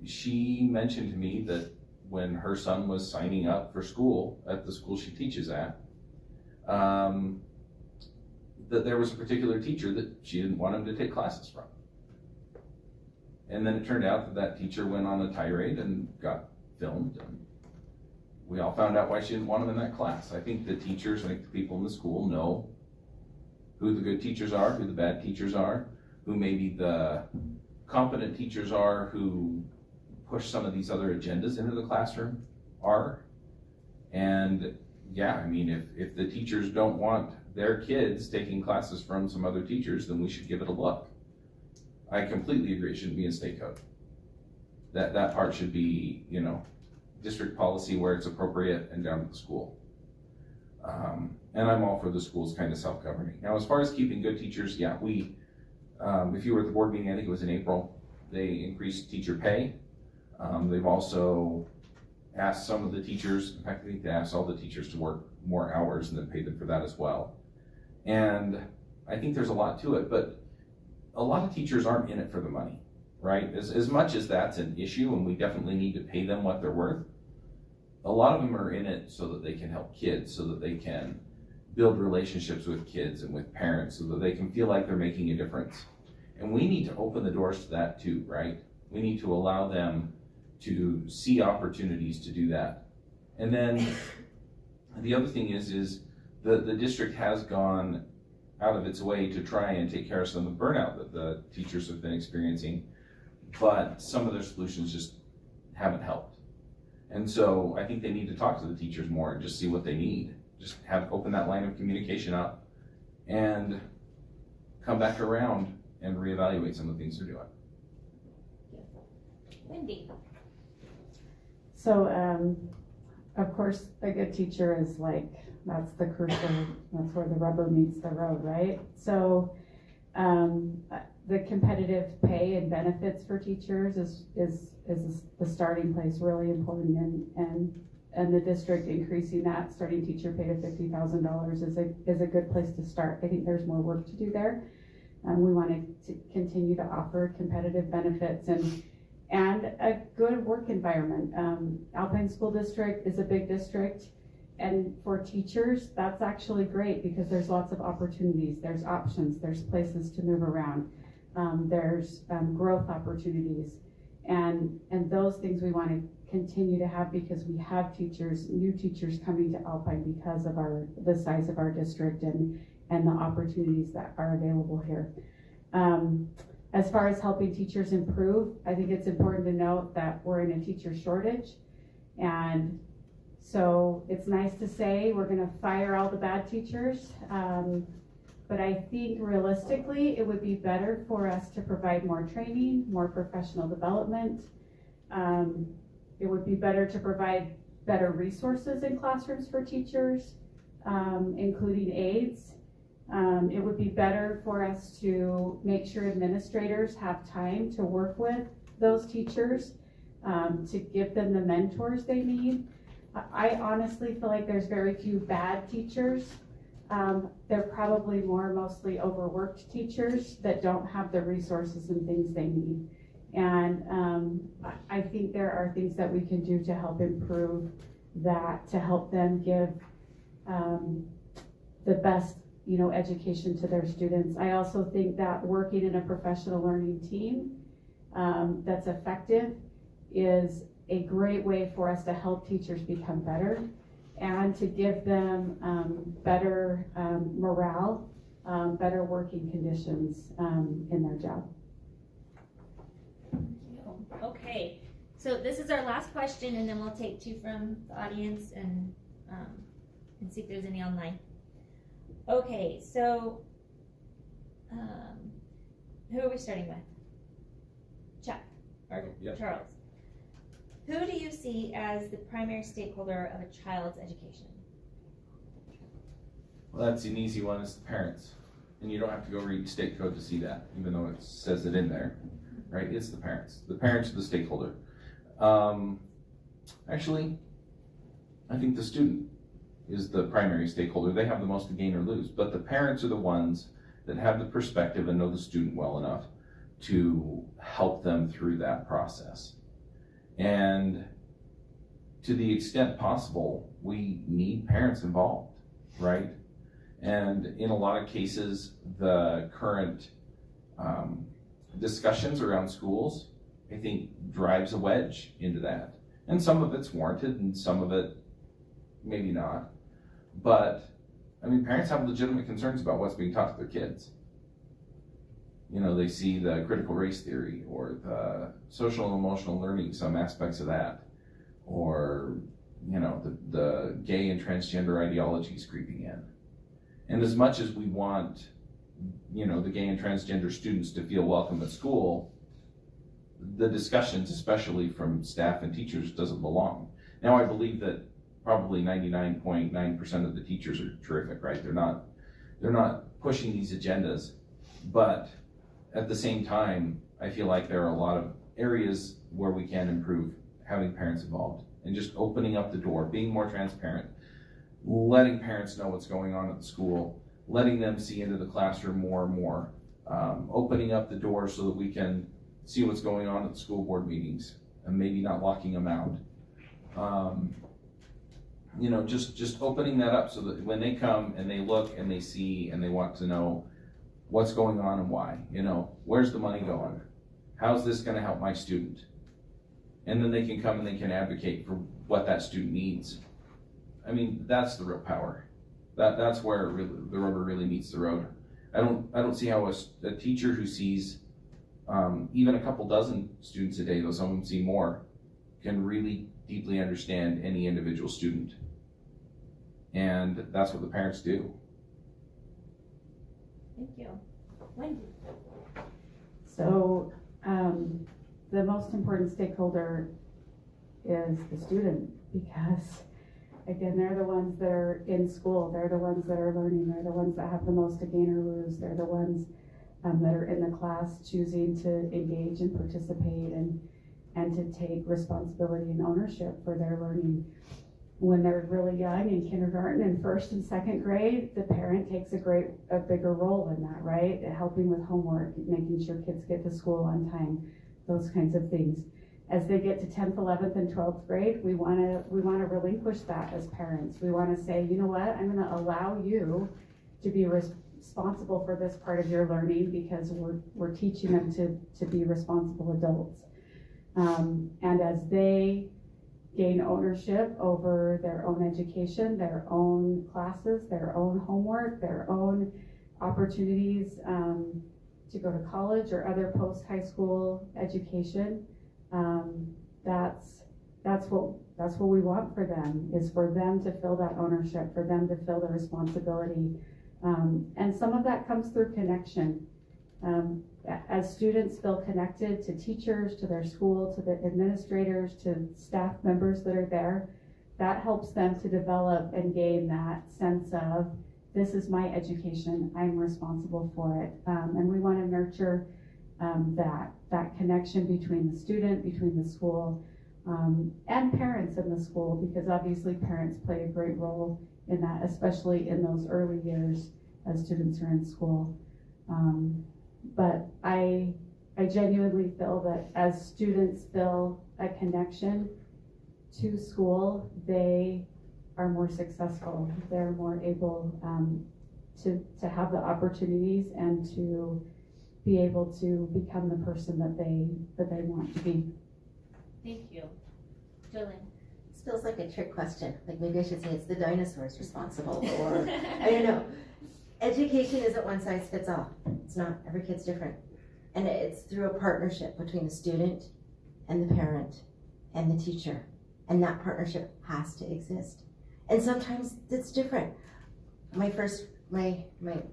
Speaker 2: she mentioned to me that when her son was signing up for school at the school she teaches at, that there was a particular teacher that she didn't want him to take classes from. And then it turned out that that teacher went on a tirade and got filmed, and we all found out why she didn't want him in that class. I think the teachers, I think the people in the school know who the good teachers are, who the bad teachers are, who maybe the competent teachers are who push some of these other agendas into the classroom are. And yeah, I mean, if the teachers don't want their kids taking classes from some other teachers, then we should give it a look. I completely agree, it shouldn't be in state code. That part should be, district policy where it's appropriate and down to the school. And I'm all for the schools kind of self-governing. Now, as far as keeping good teachers, yeah, we, if you were at the board meeting, I think it was in April, they increased teacher pay. They've also asked some of the teachers, in fact, I think they asked all the teachers to work more hours and then paid them for that as well. And I think there's a lot to it, but a lot of teachers aren't in it for the money, right? As much as that's an issue and we definitely need to pay them what they're worth, a lot of them are in it so that they can help kids, so that they can build relationships with kids and with parents, so that they can feel like they're making a difference. And we need to open the doors to that too, right? We need to allow them to see opportunities to do that. And then the other thing is the district has gone out of its way to try and take care of some of the burnout that the teachers have been experiencing, but some of their solutions just haven't helped. And so I think they need to talk to the teachers more and just see what they need. Just open that line of communication up and come back around and reevaluate some of the things they're doing.
Speaker 1: Wendy.
Speaker 6: So, of course, a good teacher is that's the crucial, that's where the rubber meets the road, right? So, the competitive pay and benefits for teachers is the starting place, really important, and the district increasing that starting teacher pay to $50,000 is a good place to start. I think there's more work to do there. We want to continue to offer competitive benefits and a good work environment. Alpine School District is a big district, and for teachers, that's actually great because there's lots of opportunities, there's options, there's places to move around, there's growth opportunities, and those things we want to continue to have because we have teachers, new teachers coming to Alpine because of the size of our district and the opportunities that are available here. As far as helping teachers improve, I think it's important to note that we're in a teacher shortage, and so it's nice to say we're going to fire all the bad teachers, but I think realistically it would be better for us to provide more training, more professional development. It would be better to provide better resources in classrooms for teachers, including aides. It would be better for us to make sure administrators have time to work with those teachers, to give them the mentors they need. I honestly feel like there's very few bad teachers. They're probably mostly overworked teachers that don't have the resources and things they need. And I think there are things that we can do to help improve that, to help them give the best education to their students. I also think that working in a professional learning team that's effective is a great way for us to help teachers become better and to give them better morale, better working conditions in their job.
Speaker 1: Okay, so this is our last question, and then we'll take two from the audience and see if there's any online. Okay, so who are we starting with? Chuck or
Speaker 2: Yep.
Speaker 1: Charles? Who do you see as the primary stakeholder of a child's education?
Speaker 2: Well, that's an easy one, it's the parents. And you don't have to go read state code to see that, even though it says it in there, right? It's the parents. The parents are the stakeholder. Actually, I think the student is the primary stakeholder. They have the most to gain or lose, but the parents are the ones that have the perspective and know the student well enough to help them through that process. And to the extent possible, we need parents involved, right? And in a lot of cases, the current discussions around schools, I think, drives a wedge into that. And some of it's warranted and some of it maybe not. But, I mean, parents have legitimate concerns about what's being taught to their kids. They see the critical race theory or the social and emotional learning, some aspects of that, or, the gay and transgender ideologies creeping in. And as much as we want, the gay and transgender students to feel welcome at school, the discussions, especially from staff and teachers, doesn't belong. Now, I believe that probably 99.9% of the teachers are terrific, right? They're not pushing these agendas, but at the same time, I feel like there are a lot of areas where we can improve having parents involved and just opening up the door, being more transparent, letting parents know what's going on at the school, letting them see into the classroom more and more, opening up the door so that we can see what's going on at the school board meetings and maybe not locking them out. Just opening that up so that when they come and they look and they see and they want to know what's going on and why, where's the money going? How's this going to help my student? And then they can come and they can advocate for what that student needs. I mean, that's the real power. That's where the rubber really meets the road. I don't see how a teacher who sees even a couple dozen students a day, though some of them see more, can really deeply understand any individual student. And that's what the parents do.
Speaker 1: Thank you. Wendy?
Speaker 6: So the most important stakeholder is the student, because again, they're the ones that are in school, they're the ones that are learning, they're the ones that have the most to gain or lose, they're the ones that are in the class choosing to engage and participate and to take responsibility and ownership for their learning. When they're really young in kindergarten and first and second grade, the parent takes a bigger role in that, right? Helping with homework, making sure kids get to school on time, those kinds of things. As they get to 10th, 11th, and 12th grade, we want to relinquish that as parents. We want to say, you know what, I'm going to allow you to be responsible for this part of your learning because we're teaching them to be responsible adults. And as they gain ownership over their own education, their own classes, their own homework, their own opportunities to go to college or other post-high school education, that's what we want for them, is for them to feel that ownership, for them to feel the responsibility. And some of that comes through connection. As students feel connected to teachers, to their school, to the administrators, to staff members that are there, that helps them to develop and gain that sense of, this is my education, I'm responsible for it. And we want to nurture that connection between the student, between the school, and parents in the school, because obviously parents play a great role in that, especially in those early years as students are in school. But I genuinely feel that as students feel a connection to school, they are more successful. They're more able to have the opportunities and to be able to become the person that they want to be.
Speaker 1: Thank you. Jolene.
Speaker 5: This feels like a trick question. Like maybe I should say it's the dinosaurs responsible, or I don't know. Education isn't one size fits all. It's not. Every kid's different. And it's through a partnership between the student and the parent and the teacher. And that partnership has to exist. And sometimes it's different. My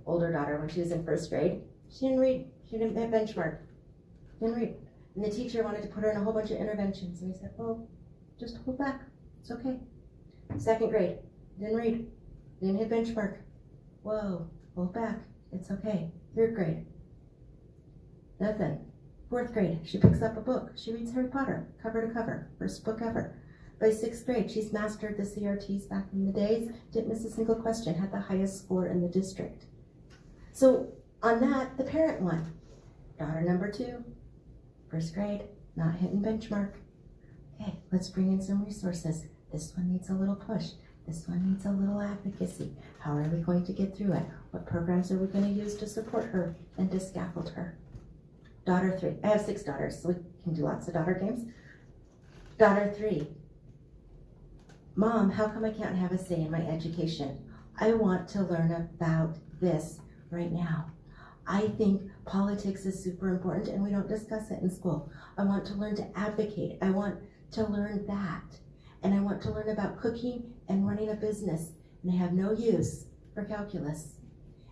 Speaker 5: older daughter, when she was in first grade, she didn't read. She didn't have benchmark. Didn't read. And the teacher wanted to put her in a whole bunch of interventions. And we said, well, just hold back. It's okay. Second grade, didn't read. Didn't hit benchmark. Whoa, hold back. It's okay. Third grade, nothing. Fourth grade, she picks up a book. She reads Harry Potter, cover to cover. First book ever. By sixth grade, she's mastered the CRTs back in the days. Didn't miss a single question. Had the highest score in the district. So on that, the parent won. Daughter number 2, first grade, not hitting benchmark. Okay, let's bring in some resources. This one needs a little push. This one needs a little advocacy. How are we going to get through it? What programs are we going to use to support her and to scaffold her? Daughter 3, I have 6 daughters, so we can do lots of daughter games. Daughter 3, Mom, how come I can't have a say in my education? I want to learn about this right now. I think politics is super important and we don't discuss it in school. I want to learn to advocate. I want to learn that. And I want to learn about cooking and running a business. And I have no use for calculus.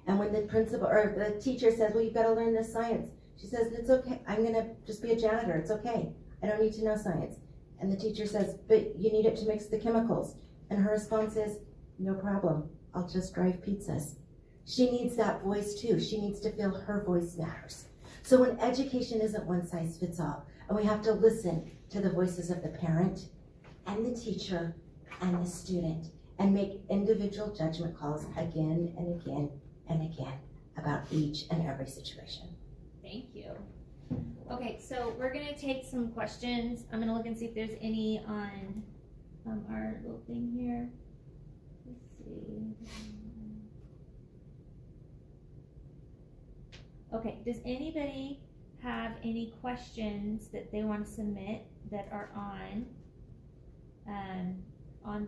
Speaker 5: And when the principal or the teacher says, well, you've got to learn this science, she says, it's okay. I'm going to just be a janitor. It's okay. I don't need to know science. And the teacher says, but you need it to mix the chemicals. And her response is, no problem. I'll just drive pizzas. She needs that voice too. She needs to feel her voice matters. So when education isn't one size fits all, and we have to listen to the voices of the parent and the teacher and the student and make individual judgment calls again and again and again about each and every situation.
Speaker 1: Thank you. Okay, so we're gonna take some questions. I'm gonna look and see if there's any on our little thing here. Let's see. Okay, does anybody have any questions that they want to submit that are on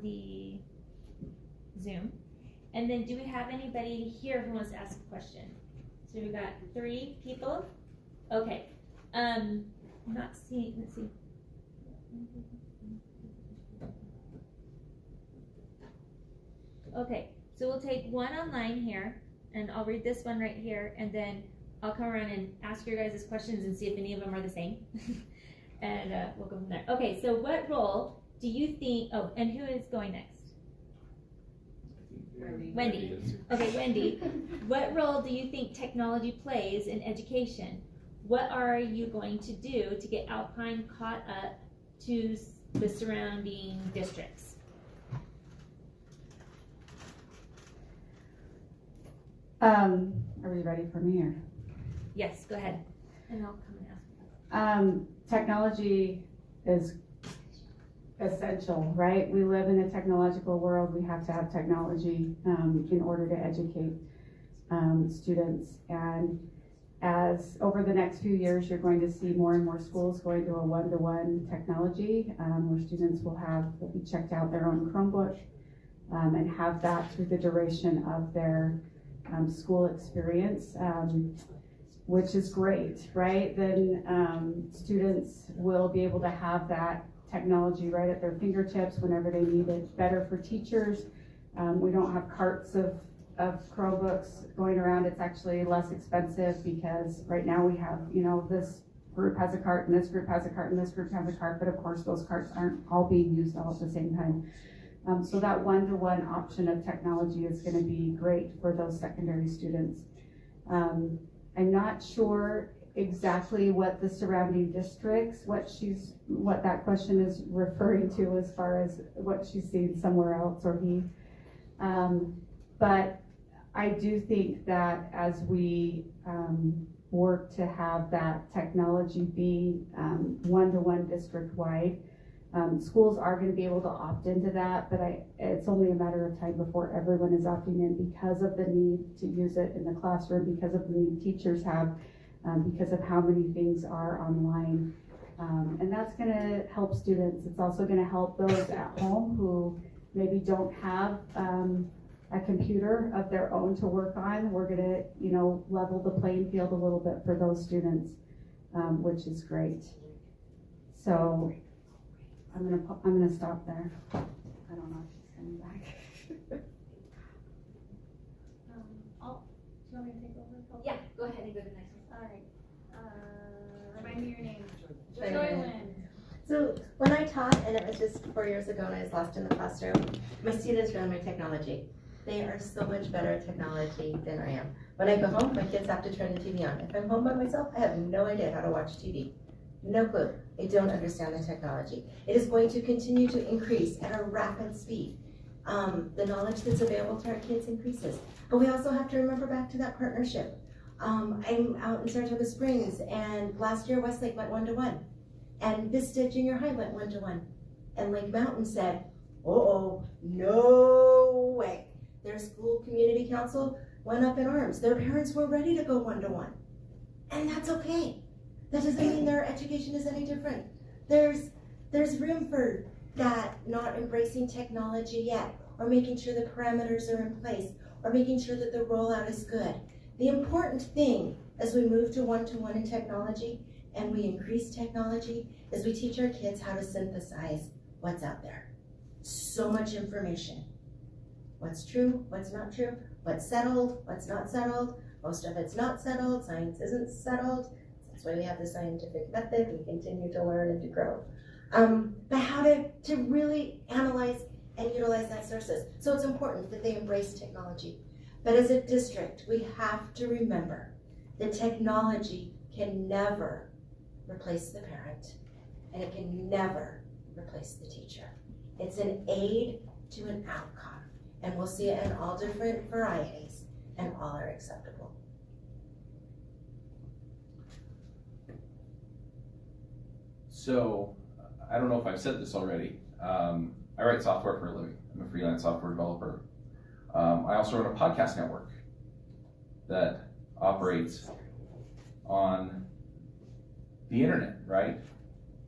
Speaker 1: the Zoom? And then do we have anybody here who wants to ask a question? So we've got 3 people. Okay. I'm not seeing, let's see. Okay, so we'll take one online here, and I'll read this one right here, and then I'll come around and ask your guys' questions and see if any of them are the same. And we'll go from there. Okay, so what role do you think, oh, and who is going next? Wendy. Okay, Wendy, what role do you think technology plays in education? What are you going to do to get Alpine caught up to the surrounding districts?
Speaker 6: Are we ready for me or?
Speaker 1: Yes, go ahead. And I'll come and ask.
Speaker 6: Technology is essential, right? We live in a technological world. We have to have technology in order to educate students. And as over the next few years, you're going to see more and more schools going to a one-to-one technology where students will be checked out their own Chromebook and have that through the duration of their school experience, which is great, right? Then students will be able to have that technology right at their fingertips whenever they need it. Better for teachers. We don't have carts of Chromebooks going around. It's actually less expensive because right now we have, this group has a cart and this group has a cart and this group has a cart, but of course those carts aren't all being used all at the same time. So that one-to-one option of technology is going to be great for those secondary students. I'm not sure exactly what the surrounding districts, what that question is referring to as far as what she's seen somewhere else or he. But I do think that as we work to have that technology be one-to-one district-wide, schools are going to be able to opt into that, but it's only a matter of time before everyone is opting in because of the need to use it in the classroom, because of the need teachers have, because of how many things are online. And that's going to help students. It's also going to help those at home who maybe don't have a computer of their own to work on. We're going to, level the playing field a little bit for those students, which is great. So I'm gonna stop there. I don't know if she's coming back.
Speaker 1: Do you want me to take over? Yeah, go ahead and go to the next one.
Speaker 9: All right. Remind me your name.
Speaker 5: Joylyn. So when I taught, and it was just 4 years ago and I was lost in the classroom, my students ran my technology. They are so much better at technology than I am. When I go home, my kids have to turn the TV on. If I'm home by myself, I have no idea how to watch TV. No clue. I don't understand the technology. It is going to continue to increase at a rapid speed. The knowledge that's available to our kids increases. But we also have to remember back to that partnership. I'm out in Saratoga Springs, and last year Westlake went one-to-one. And Vista Junior High went one-to-one. And Lake Mountain said, no way. Their school community council went up in arms. Their parents were ready to go one-to-one. And that's okay. That doesn't mean their education is any different. There's room for that not embracing technology yet, or making sure the parameters are in place, or making sure that the rollout is good. The important thing as we move to one-to-one in technology and we increase technology is we teach our kids how to synthesize what's out there. So much information. What's true, what's not true, what's settled, what's not settled. Most of it's not settled, science isn't settled. That's why we have the scientific method. We continue to learn and to grow. But how to really analyze and utilize that sources. So it's important that they embrace technology. But as a district, we have to remember that technology can never replace the parent, and it can never replace the teacher. It's an aid to an outcome, and we'll see it in all different varieties, and all are acceptable.
Speaker 2: So, I don't know if I've said this already. I write software for a living. I'm a freelance software developer. I also run a podcast network that operates on the internet, right?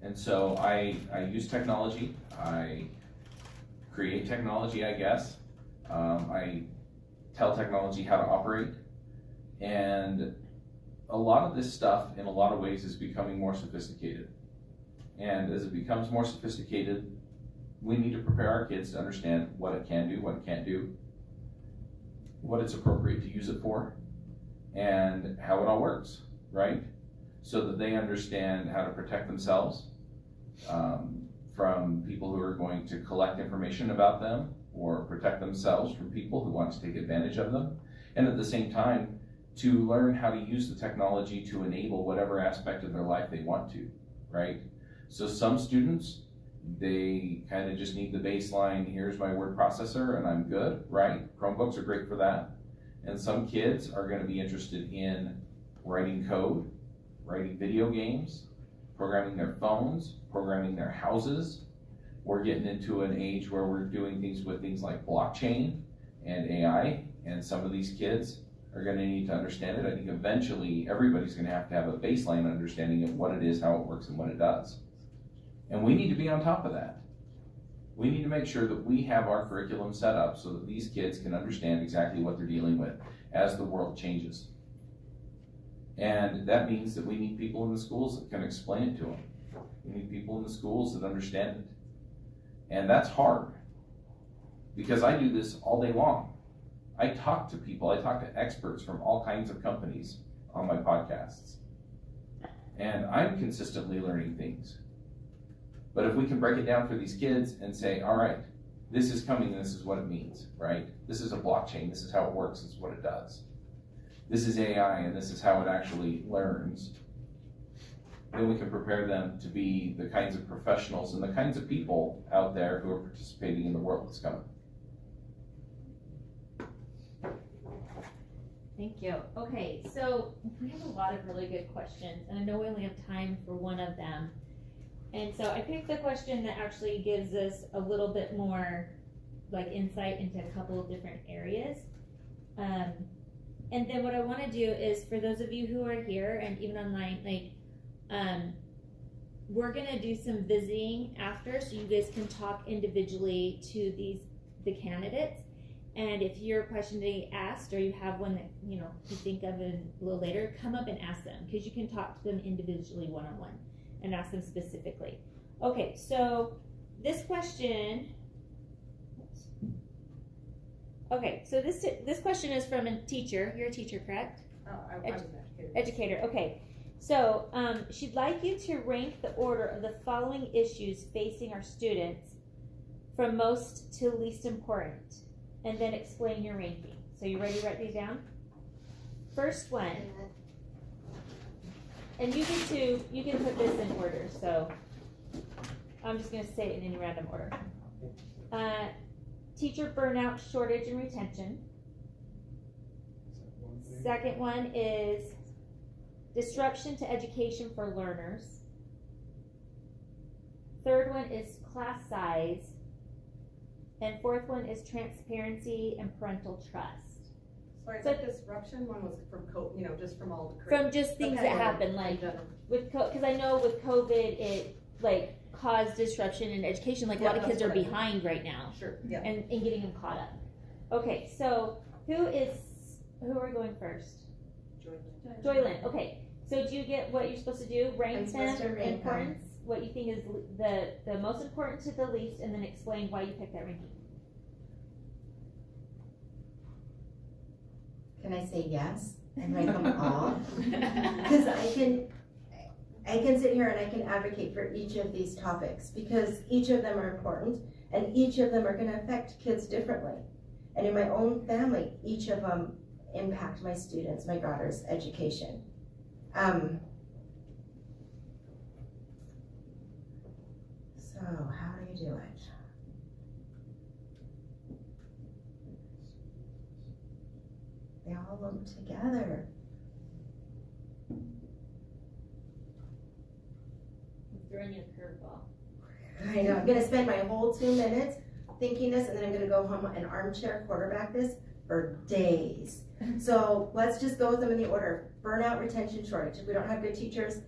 Speaker 2: And so I use technology. I create technology, I guess. I tell technology how to operate. And a lot of this stuff, in a lot of ways, is becoming more sophisticated. And as it becomes more sophisticated, we need to prepare our kids to understand what it can do, what it can't do, what it's appropriate to use it for, and how it all works, right? So that they understand how to protect themselves from people who are going to collect information about them, or protect themselves from people who want to take advantage of them. And at the same time, to learn how to use the technology to enable whatever aspect of their life they want to, right? So some students, they kind of just need the baseline, here's my word processor and I'm good, right? Chromebooks are great for that. And some kids are going to be interested in writing code, writing video games, programming their phones, programming their houses. We're getting into an age where we're doing things with things like blockchain and AI, and some of these kids are gonna need to understand it. I think eventually everybody's gonna have a baseline understanding of what it is, how it works, and what it does. And we need to be on top of that. We need to make sure that we have our curriculum set up so that these kids can understand exactly what they're dealing with as the world changes. And that means that we need people in the schools that can explain it to them. We need people in the schools that understand it. And that's hard, because I do this all day long. I talk to people, I talk to experts from all kinds of companies on my podcasts. And I'm consistently learning things. But if we can break it down for these kids and say, all right, this is coming, this is what it means, right? This is a blockchain, this is how it works, this is what it does. This is AI, and this is how it actually learns. Then we can prepare them to be the kinds of professionals and the kinds of people out there who are participating in the world that's coming.
Speaker 1: Thank you. Okay, so we have a lot of really good questions, and I know we only have time for one of them. And so I picked the question that actually gives us a little bit more like insight into a couple of different areas. And then what I want to do is, for those of you who are here and even online, like, we're gonna do some visiting after, so you guys can talk individually to the candidates. And if your question they asked, or you have one that you think of a little later, come up and ask them, because you can talk to them individually, one-on-one, and ask them specifically. Okay, so this question. Okay, so this question is from a teacher. You're a teacher, correct?
Speaker 10: Oh, I was an educator.
Speaker 1: Educator, okay. So she'd like you to rank the order of the following issues facing our students from most to least important, and then explain your ranking. So you ready to write these down? First one, and you can put this in order, so I'm just going to say it in any random order. Teacher burnout, shortage, and retention. Second one is disruption to education for learners. Third one is class size. And fourth one is transparency and parental trust.
Speaker 10: Sorry,
Speaker 1: So-
Speaker 10: that disruption one was from just from all the
Speaker 1: From just things
Speaker 10: Okay.
Speaker 1: that happen, like with because I know with COVID it like caused disruption in education. Like a lot of
Speaker 10: Yeah,
Speaker 1: kids
Speaker 10: that's
Speaker 1: are
Speaker 10: what I meant.
Speaker 1: behind right now,
Speaker 10: Sure, yeah.
Speaker 1: and getting them caught up. Okay, so who are we going first? Joylyn. Okay, so do you get what you're supposed to do? Rank
Speaker 5: I'm
Speaker 1: them
Speaker 5: supposed to rank
Speaker 1: in
Speaker 5: them.
Speaker 1: importance. What you think is the most important to the least, and then explain why you picked that ranking.
Speaker 5: Can I say yes and rank them all? Because I can sit here and I can advocate for each of these topics, because each of them are important and each of them are going to affect kids differently. And in my own family, each of them impact my students, my daughter's education. So how do you do it? They all lump together.
Speaker 1: I'm throwing you a curveball.
Speaker 5: I know, I'm gonna spend my whole 2 minutes thinking this, and then I'm gonna go home and armchair quarterback this for days. So let's just go with them in the order. Burnout, retention, shortage. If we don't have good teachers,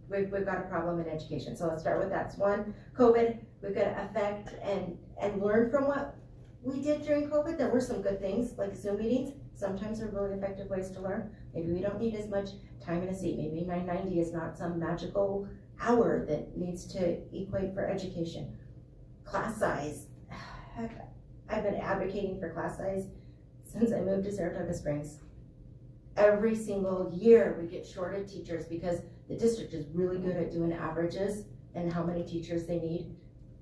Speaker 5: we've got a problem in education. So let's start with that. One, COVID, we've got to affect and learn from what we did during COVID. There were some good things, like Zoom meetings. Sometimes are really effective ways to learn. Maybe we don't need as much time in a seat. Maybe 990 is not some magical hour that needs to equate for education. Class size. Heck, I've been advocating for class size since I moved to Saratoga Springs. Every single year we get shorted teachers because the district is really good at doing averages and how many teachers they need.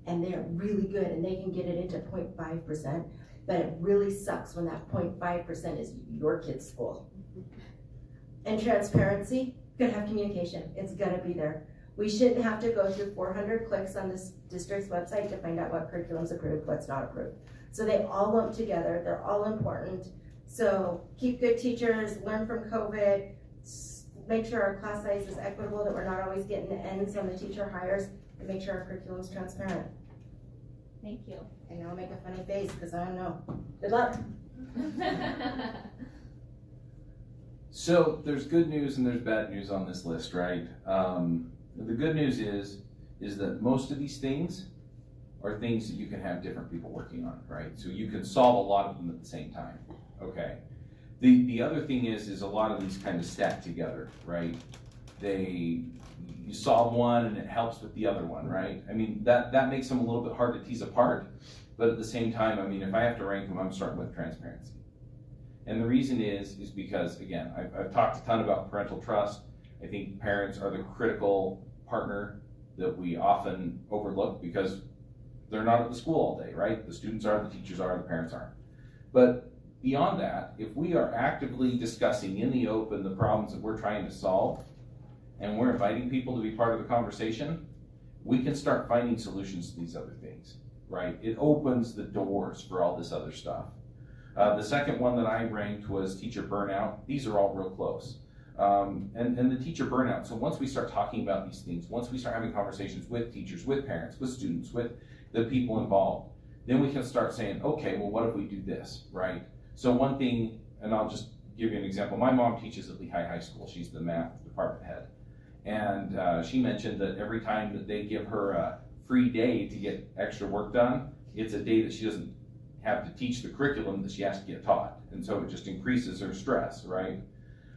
Speaker 5: And they're really good and they can get it into 0.5%, but it really sucks when that 0.5% is your kid's school. And transparency, gotta have communication, it's gotta be there. We shouldn't have to go through 400 clicks on this district's website to find out what curriculum's approved, what's not approved. So they all lump together, they're all important. So keep good teachers, learn from COVID, make sure our class size is equitable, that we're not always getting the ends on the teacher hires, and make sure our curriculum's transparent.
Speaker 1: Thank you.
Speaker 5: And now I'll make a funny face, because I don't know. Good luck.
Speaker 2: So there's good news and there's bad news on this list, right? The good news is that most of these things are things that you can have different people working on, right? So you can solve a lot of them at the same time, okay? The other thing is a lot of these kind of stack together, right? You solve one and it helps with the other one, right? I mean, that makes them a little bit hard to tease apart, but at the same time, I mean, if I have to rank them, I'm starting with transparency. And the reason is because, again, I've talked a ton about parental trust. I think parents are the critical partner that we often overlook because they're not at the school all day, right? The students are, the teachers are, the parents aren't. But beyond that, if we are actively discussing in the open the problems that we're trying to solve, and we're inviting people to be part of the conversation, we can start finding solutions to these other things, right? It opens the doors for all this other stuff. The second one that I ranked was teacher burnout. These are all real close. And the teacher burnout, so once we start talking about these things, once we start having conversations with teachers, with parents, with students, with the people involved, then we can start saying, okay, well, what if we do this, right? So one thing, and I'll just give you an example. My mom teaches at Lehigh High School. She's the math department head. And she mentioned that every time that they give her a free day to get extra work done, it's a day that she doesn't have to teach the curriculum that she has to get taught. And so it just increases her stress, right?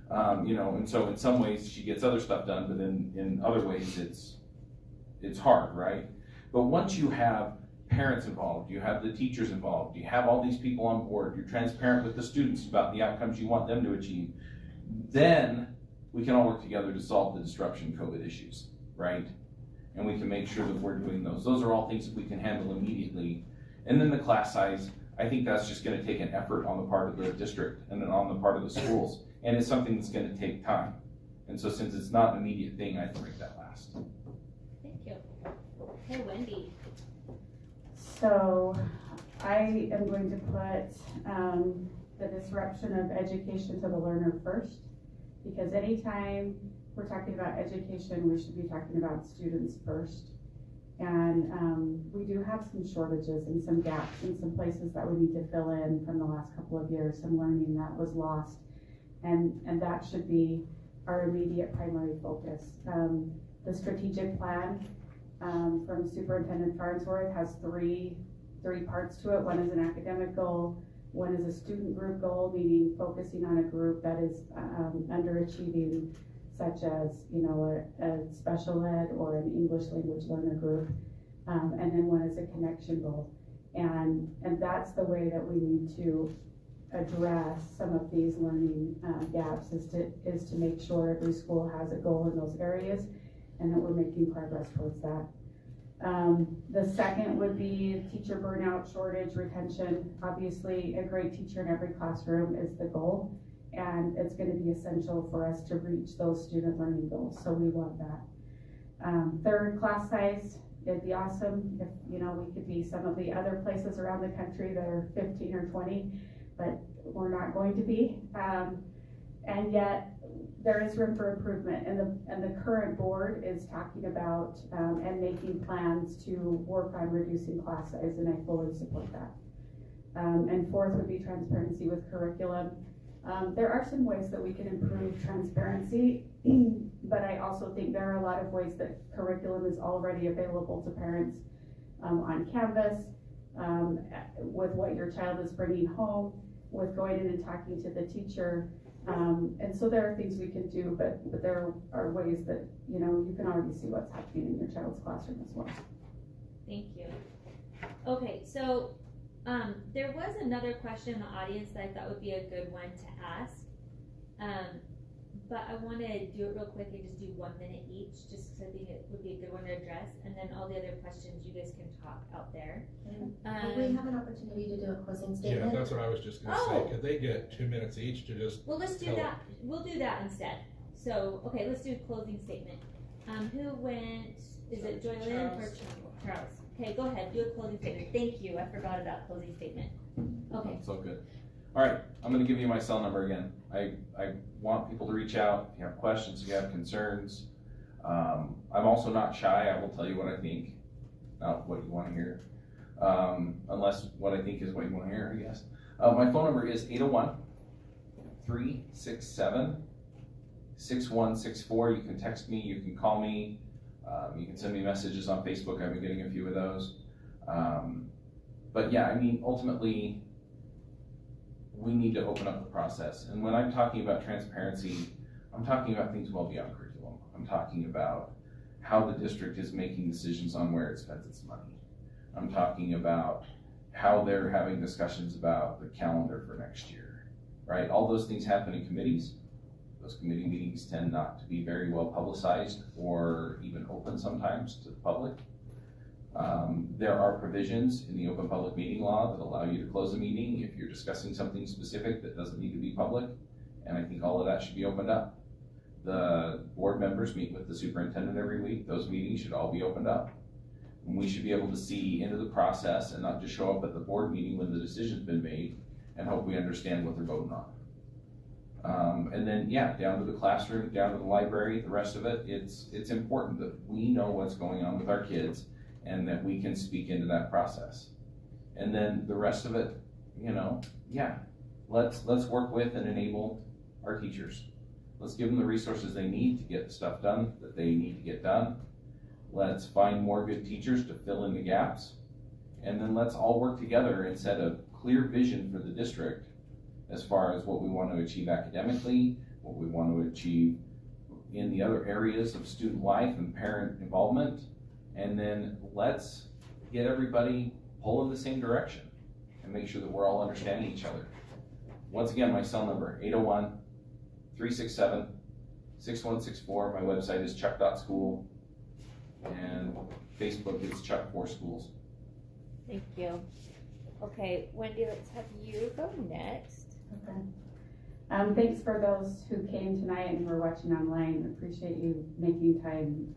Speaker 2: And so in some ways she gets other stuff done, but in other ways it's hard, right? But once you have parents involved, you have the teachers involved, you have all these people on board, you're transparent with the students about the outcomes you want them to achieve, then we can all work together to solve the disruption COVID issues, right? And we can make sure that we're doing those. Those are all things that we can handle immediately. And then the class size, I think that's just going to take an effort on the part of the district and then on the part of the schools. And it's something that's going to take time. And so since it's not an immediate thing, I can rank that last.
Speaker 1: Thank you. Hey, Wendy.
Speaker 6: So I am going to put the disruption of education to the learner first, because anytime we're talking about education, we should be talking about students first. And we do have some shortages and some gaps in some places that we need to fill in from the last couple of years, some learning that was lost. And that should be our immediate primary focus. The strategic plan from Superintendent Farnsworth has three parts to it. One is an academic goal, one is a student group goal, meaning focusing on a group that is underachieving, such as, a special ed or an English language learner group. And then one is a connection goal. And that's the way that we need to address some of these learning gaps, is to make sure every school has a goal in those areas and that we're making progress towards that. The second would be teacher burnout, shortage, retention. Obviously, a great teacher in every classroom is the goal, and it's going to be essential for us to reach those student learning goals, so we want that. Third, class size. It'd be awesome if, we could be some of the other places around the country that are 15 or 20, but we're not going to be. And yet, there is room for improvement, and the current board is talking about and making plans to work on reducing class size, and I fully support that. And fourth would be transparency with curriculum. There are some ways that we can improve transparency, but I also think there are a lot of ways that curriculum is already available to parents on Canvas, with what your child is bringing home, with going in and talking to the teacher. And so there are things we can do, but there are ways that, you can already see what's happening in your child's classroom as well.
Speaker 1: Thank you. Okay, so there was another question in the audience that I thought would be a good one to ask. But I want to do it real quick and just do 1 minute each, just because I think it would be a good one to address. And then all the other questions you guys can talk out there.
Speaker 5: Will we have an opportunity to do a closing statement?
Speaker 8: Yeah, that's what I was just gonna say. Could they get 2 minutes each to just?
Speaker 1: Well, let's do that. We'll do that instead. So, okay, let's do a closing statement. Who went? Is it Joylyn or Charles? Okay, go ahead. Do a closing statement. Thank you. I forgot about closing statement. Okay.
Speaker 2: It's all good. All right, I'm gonna give you my cell number again. I want people to reach out if you have questions, if you have concerns. I'm also not shy, I will tell you what I think, not what you wanna hear. Unless what I think is what you wanna hear, I guess. My phone number is 801-367-6164. You can text me, you can call me, you can send me messages on Facebook. I've been getting a few of those. But yeah, I mean, ultimately, we need to open up the process. And when I'm talking about transparency, I'm talking about things well beyond curriculum. I'm talking about how the district is making decisions on where it spends its money. I'm talking about how they're having discussions about the calendar for next year, right? All those things happen in committees. Those committee meetings tend not to be very well publicized or even open sometimes to the public. There are provisions in the Open Public Meeting Law that allow you to close a meeting if you're discussing something specific that doesn't need to be public, and I think all of that should be opened up. The board members meet with the superintendent every week. Those meetings should all be opened up. And we should be able to see into the process and not just show up at the board meeting when the decision's been made and hope we understand what they're voting on. And then, yeah, down to the classroom, down to the library, the rest of it, it's important that we know what's going on with our kids and that we can speak into that process. And then the rest of it, you know, yeah, let's work with and enable our teachers. Let's give them the resources they need to get the stuff done that they need to get done. Let's find more good teachers to fill in the gaps. And then let's all work together and set a clear vision for the district as far as what we want to achieve academically, what we want to achieve in the other areas of student life and parent involvement. And then let's get everybody pulling the same direction and make sure that we're all understanding each other. Once again, my cell number, 801-367-6164. My website is chuck.school and Facebook is Chuck4Schools.
Speaker 1: Thank you. Okay, Wendy, let's have you go next.
Speaker 6: Okay. Thanks for those who came tonight and who are watching online. Appreciate you making time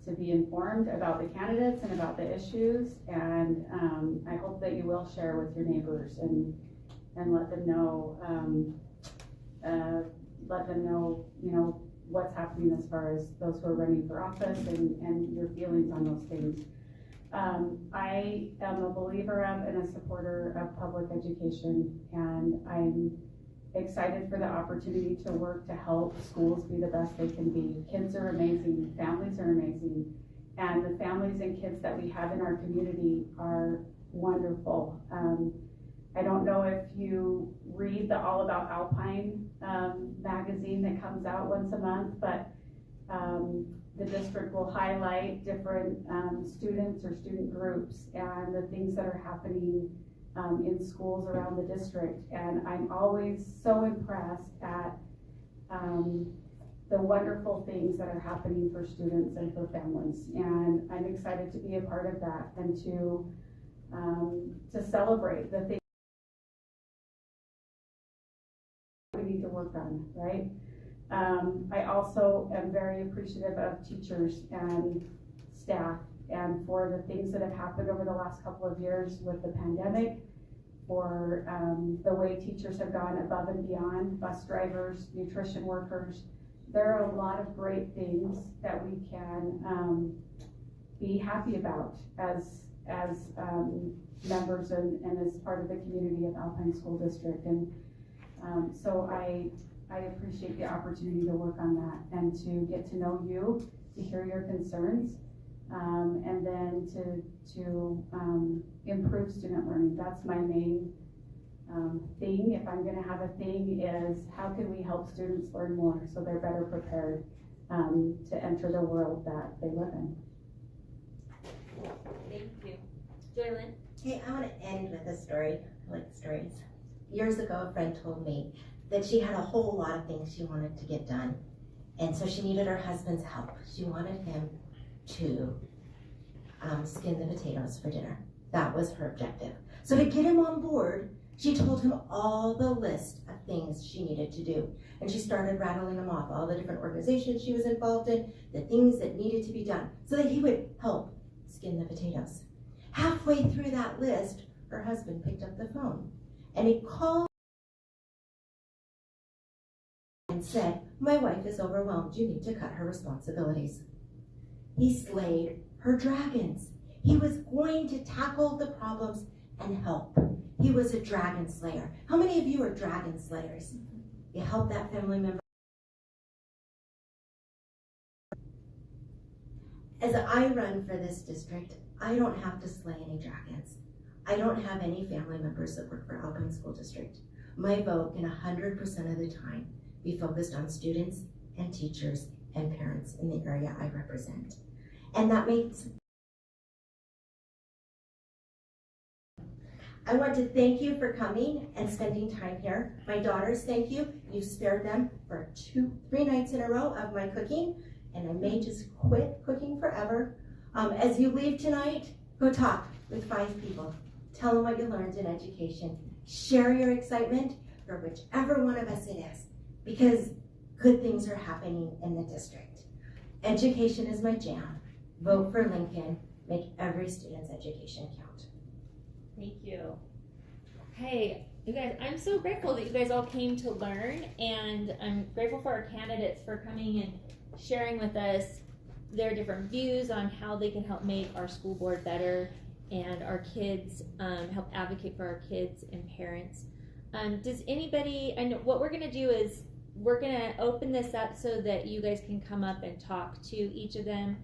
Speaker 6: to be informed about the candidates and about the issues. And I hope that you will share with your neighbors and let them know, you know, what's happening as far as those who are running for office and your feelings on those things. I am a believer of and a supporter of public education, and I'm excited for the opportunity to work to help schools be the best they can be. Kids are amazing, families are amazing, and the families and kids that we have in our community are wonderful. I don't know if you read the All About Alpine magazine that comes out once a month, but the district will highlight different students or student groups and the things that are happening in schools around the district. And I'm always so impressed at the wonderful things that are happening for students and for families. And I'm excited to be a part of that and to celebrate the things we need to work on, right? I also am very appreciative of teachers and staff and for the things that have happened over the last couple of years with the pandemic, for the way teachers have gone above and beyond, bus drivers, nutrition workers. There are a lot of great things that we can be happy about as members and as part of the community of Alpine School District. And so I appreciate the opportunity to work on that and to get to know you, to hear your concerns, and then to improve student learning. That's my main thing. If I'm gonna have a thing, is how can we help students learn more so they're better prepared to enter the world that they live in.
Speaker 1: Thank you. Joylyn?
Speaker 5: Hey, I want to end with a story. I like stories. Years ago, a friend told me that she had a whole lot of things she wanted to get done. And so she needed her husband's help. She wanted him to skin the potatoes for dinner. That was her objective. So to get him on board, she told him all the list of things she needed to do. And she started rattling them off, all the different organizations she was involved in, the things that needed to be done, so that he would help skin the potatoes. Halfway through that list, her husband picked up the phone And he called and said, my wife is overwhelmed. You need to cut her responsibilities. He slayed her dragons. He was going to tackle the problems and help. He was a dragon slayer. How many of you are dragon slayers? You help that family member. As I run for this district, I don't have to slay any dragons. I don't have any family members that work for Alpine School District. My vote can 100% of the time be focused on students and teachers and parents in the area I represent. And that means I want to thank you for coming and spending time here. My daughters, thank you. You spared them for 3 nights in a row of my cooking, and I may just quit cooking forever. As you leave tonight, go talk with 5 people. Tell them what you learned in education. Share your excitement for whichever one of us it is, because good things are happening in the district. Education is my jam. Vote for Lincoln. Make every student's education count.
Speaker 1: Thank you. Hey, you guys, I'm so grateful that you guys all came to learn, and I'm grateful for our candidates for coming and sharing with us their different views on how they can help make our school board better and our kids, help advocate for our kids and parents. Does anybody, I know what we're gonna do is we're gonna open this up so that you guys can come up and talk to each of them.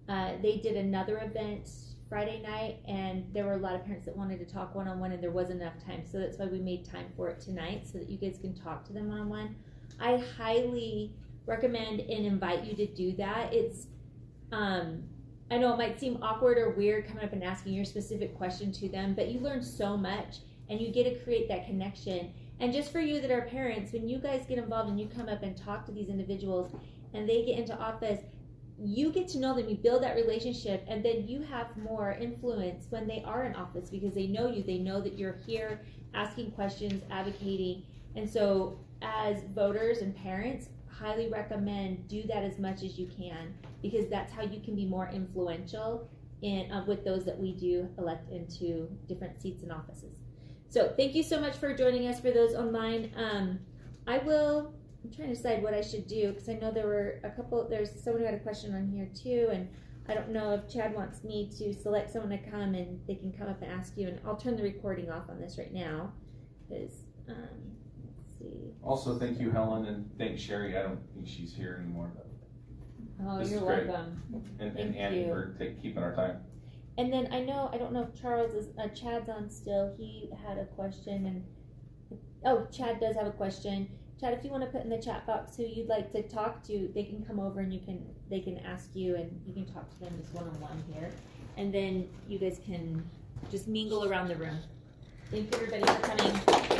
Speaker 1: They did another event Friday night, and there were a lot of parents that wanted to talk one-on-one, and there wasn't enough time, so that's why we made time for it tonight so that you guys can talk to them one-on-one. I highly recommend and invite you to do that. It's I know it might seem awkward or weird coming up and asking your specific question to them, but you learn so much and you get to create that connection. And just for you that are parents, when you guys get involved and you come up and talk to these individuals and they get into office, you get to know them, you build that relationship, and then you have more influence when they are in office because they know you, they know that you're here asking questions, advocating. And so as voters and parents, highly recommend do that as much as you can, because that's how you can be more influential in with those that we do elect into different seats and offices. So thank you so much for joining us. For those online, I'm trying to decide what I should do, because I know there were a couple, there's someone who had a question on here too, and I don't know if Chad wants me to select someone to come and they can come up and ask you, and I'll turn the recording off on this right now, because let's see.
Speaker 2: Also, thank you, Helen, and thanks, Sherry. I don't think she's here anymore, but
Speaker 1: Oh,
Speaker 2: this
Speaker 1: you're
Speaker 2: is great.
Speaker 1: welcome.
Speaker 2: and
Speaker 1: Thank
Speaker 2: Annie
Speaker 1: you.
Speaker 2: for keeping our time.
Speaker 1: And then I don't know if Charles is, Chad's on still. He had a question, and oh, Chad does have a question. Chad, if you want to put in the chat box who you'd like to talk to, they can come over and they can ask you, and you can talk to them just one-on-one here. And then you guys can just mingle around the room. Thank you everybody for coming.